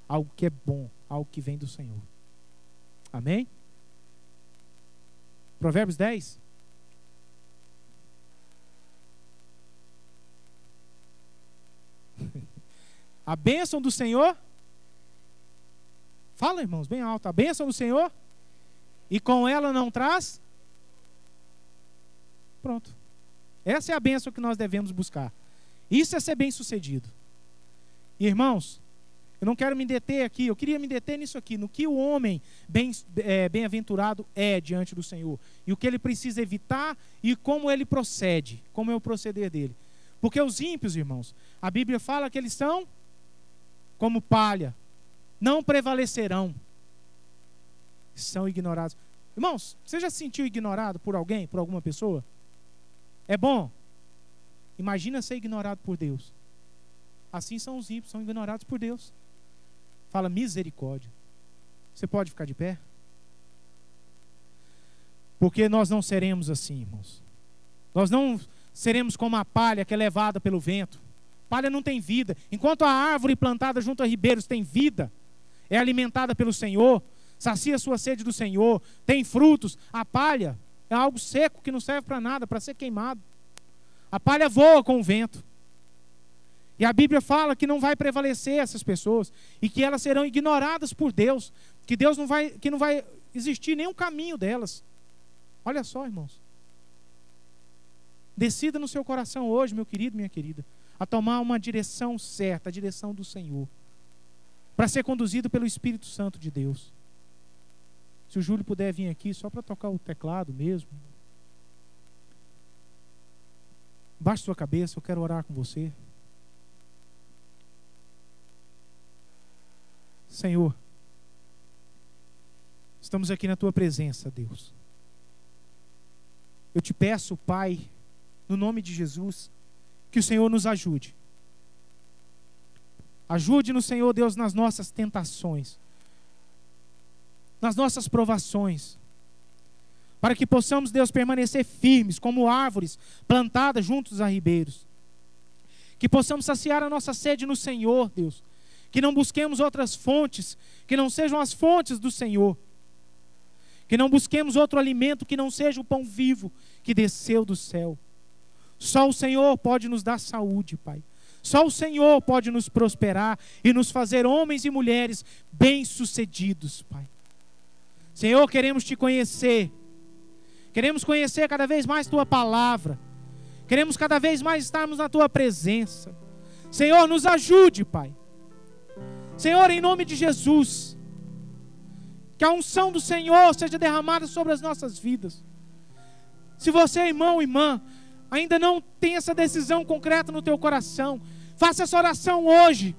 algo que é bom, algo que vem do Senhor. Amém? Provérbios 10. A bênção do Senhor. Fala, irmãos, bem alto. A bênção do Senhor, e com ela não traz. Pronto. Essa é a bênção que nós devemos buscar. Isso é ser bem sucedido. Irmãos, eu não quero me deter aqui, eu queria me deter nisso aqui, no que o homem bem-aventurado é diante do Senhor, e o que ele precisa evitar, e como ele procede, como é o proceder dele. Porque os ímpios, irmãos, a Bíblia fala que eles são como palha, não prevalecerão, são ignorados. Irmãos, você já se sentiu ignorado por alguém, por alguma pessoa? É bom? Imagina ser ignorado por Deus. Assim são os ímpios, são ignorados por Deus. Fala misericórdia. Você pode ficar de pé? Porque nós não seremos assim, irmãos. Nós não seremos como a palha que é levada pelo vento. Palha não tem vida. Enquanto a árvore plantada junto a ribeiros tem vida, é alimentada pelo Senhor, sacia a sua sede do Senhor, tem frutos, a palha é algo seco que não serve para nada, para ser queimado. A palha voa com o vento. E a Bíblia fala que não vai prevalecer essas pessoas e que elas serão ignoradas por Deus, que não vai existir nenhum caminho delas. Olha só, irmãos. Decida no seu coração hoje, meu querido, minha querida, a tomar uma direção certa, a direção do Senhor, para ser conduzido pelo Espírito Santo de Deus. Se o Júlio puder vir aqui só para tocar o teclado mesmo. Baixe sua cabeça, eu quero orar com você. Senhor, estamos aqui na tua presença, Deus. Eu te peço, Pai, no nome de Jesus, que o Senhor nos ajude. Ajude-nos, Senhor Deus, nas nossas tentações, nas nossas provações, para que possamos, Deus, permanecer firmes como árvores plantadas juntos a ribeiros. Que possamos saciar a nossa sede no Senhor, Deus. Que não busquemos outras fontes, que não sejam as fontes do Senhor. Que não busquemos outro alimento que não seja o pão vivo que desceu do céu. Só o Senhor pode nos dar saúde, Pai. Só o Senhor pode nos prosperar e nos fazer homens e mulheres bem-sucedidos, Pai. Senhor, queremos te conhecer. Queremos conhecer cada vez mais tua palavra. Queremos cada vez mais estarmos na tua presença. Senhor, nos ajude, Pai. Senhor, em nome de Jesus, que a unção do Senhor seja derramada sobre as nossas vidas. Se você, irmão, irmã, ainda não tem essa decisão concreta no teu coração, faça essa oração hoje,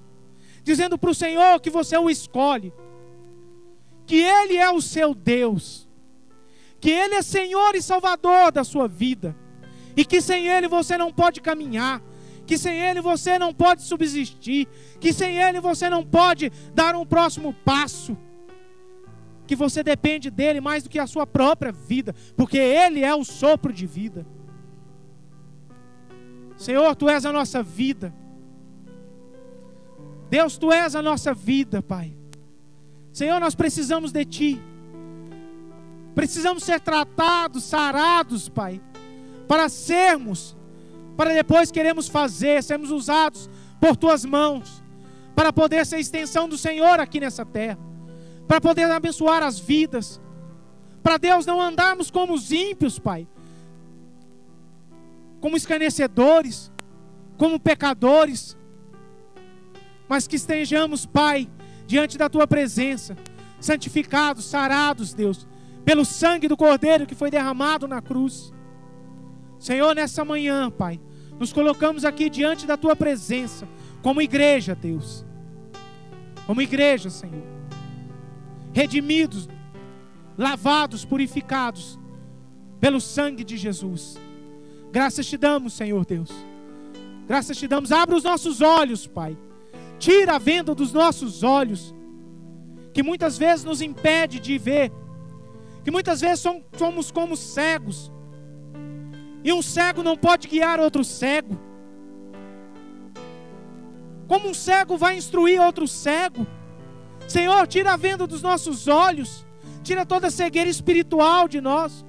dizendo para o Senhor que você o escolhe, que Ele é o seu Deus, que Ele é Senhor e Salvador da sua vida, e que sem Ele você não pode caminhar, que sem Ele você não pode subsistir, que sem Ele você não pode dar um próximo passo, que você depende dEle mais do que a sua própria vida, porque Ele é o sopro de vida. Senhor, Tu és a nossa vida. Deus, Tu és a nossa vida, Pai. Senhor, nós precisamos de Ti. Precisamos ser tratados, sarados, Pai, para depois queremos fazer, sermos usados por Tuas mãos, para poder ser extensão do Senhor aqui nessa terra, para poder abençoar as vidas, para Deus não andarmos como os ímpios, Pai, como escarnecedores, como pecadores, mas que estejamos, Pai, diante da Tua presença, santificados, sarados, Deus, pelo sangue do Cordeiro que foi derramado na cruz. Senhor, nessa manhã, Pai, nos colocamos aqui diante da Tua presença, como igreja, Deus, como igreja, Senhor, redimidos, lavados, purificados pelo sangue de Jesus. Graças Te damos, Senhor Deus, graças Te damos. Abre os nossos olhos, Pai, tira a venda dos nossos olhos, que muitas vezes nos impede de ver, que muitas vezes somos como cegos, e um cego não pode guiar outro cego. Como um cego vai instruir outro cego? Senhor, tira a venda dos nossos olhos, tira toda a cegueira espiritual de nós,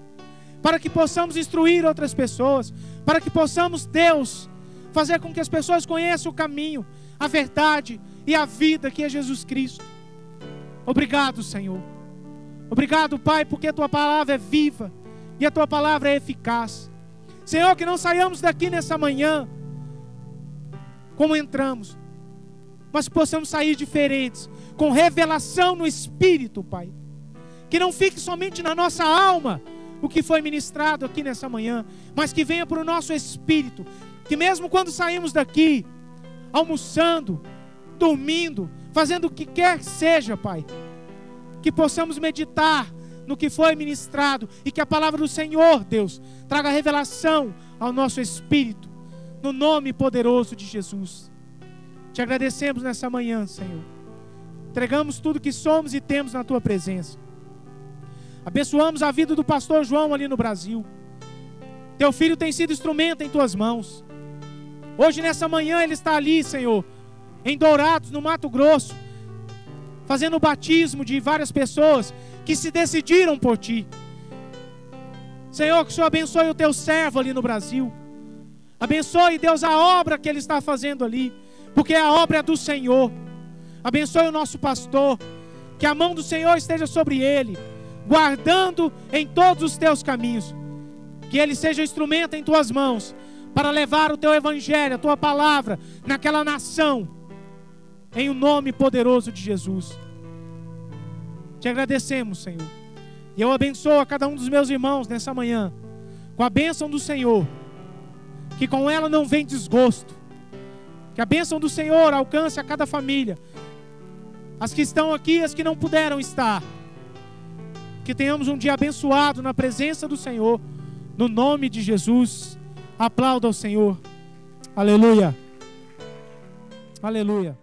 para que possamos instruir outras pessoas, para que possamos, Deus, fazer com que as pessoas conheçam o caminho, a verdade e a vida que é Jesus Cristo. Obrigado, Senhor. Obrigado, Pai, porque a Tua palavra é viva e a Tua palavra é eficaz. Senhor, que não saiamos daqui nessa manhã como entramos, mas que possamos sair diferentes, com revelação no Espírito, Pai. Que não fique somente na nossa alma o que foi ministrado aqui nessa manhã, mas que venha para o nosso espírito, que mesmo quando saímos daqui, almoçando, dormindo, fazendo o que quer que seja, Pai, que possamos meditar no que foi ministrado e que a palavra do Senhor, Deus, traga revelação ao nosso espírito, no nome poderoso de Jesus. Te agradecemos nessa manhã, Senhor. Entregamos tudo que somos e temos na Tua presença. Abençoamos a vida do pastor João ali no Brasil. Teu filho tem sido instrumento em Tuas mãos. Hoje nessa manhã ele está ali, Senhor, em Dourados, no Mato Grosso, fazendo o batismo de várias pessoas que se decidiram por Ti. Senhor, que o Senhor abençoe o Teu servo ali no Brasil. Abençoe, Deus, a obra que ele está fazendo ali, porque a obra é do Senhor. Abençoe o nosso pastor, que a mão do Senhor esteja sobre ele, guardando em todos os Teus caminhos, que ele seja instrumento em Tuas mãos, para levar o Teu evangelho, a Tua palavra, naquela nação, em o nome poderoso de Jesus. Te agradecemos, Senhor. E eu abençoo a cada um dos meus irmãos nessa manhã, com a bênção do Senhor, que com ela não vem desgosto. Que a bênção do Senhor alcance a cada família, as que estão aqui e as que não puderam estar. Que tenhamos um dia abençoado na presença do Senhor, no nome de Jesus. Aplauda ao Senhor. Aleluia. Aleluia.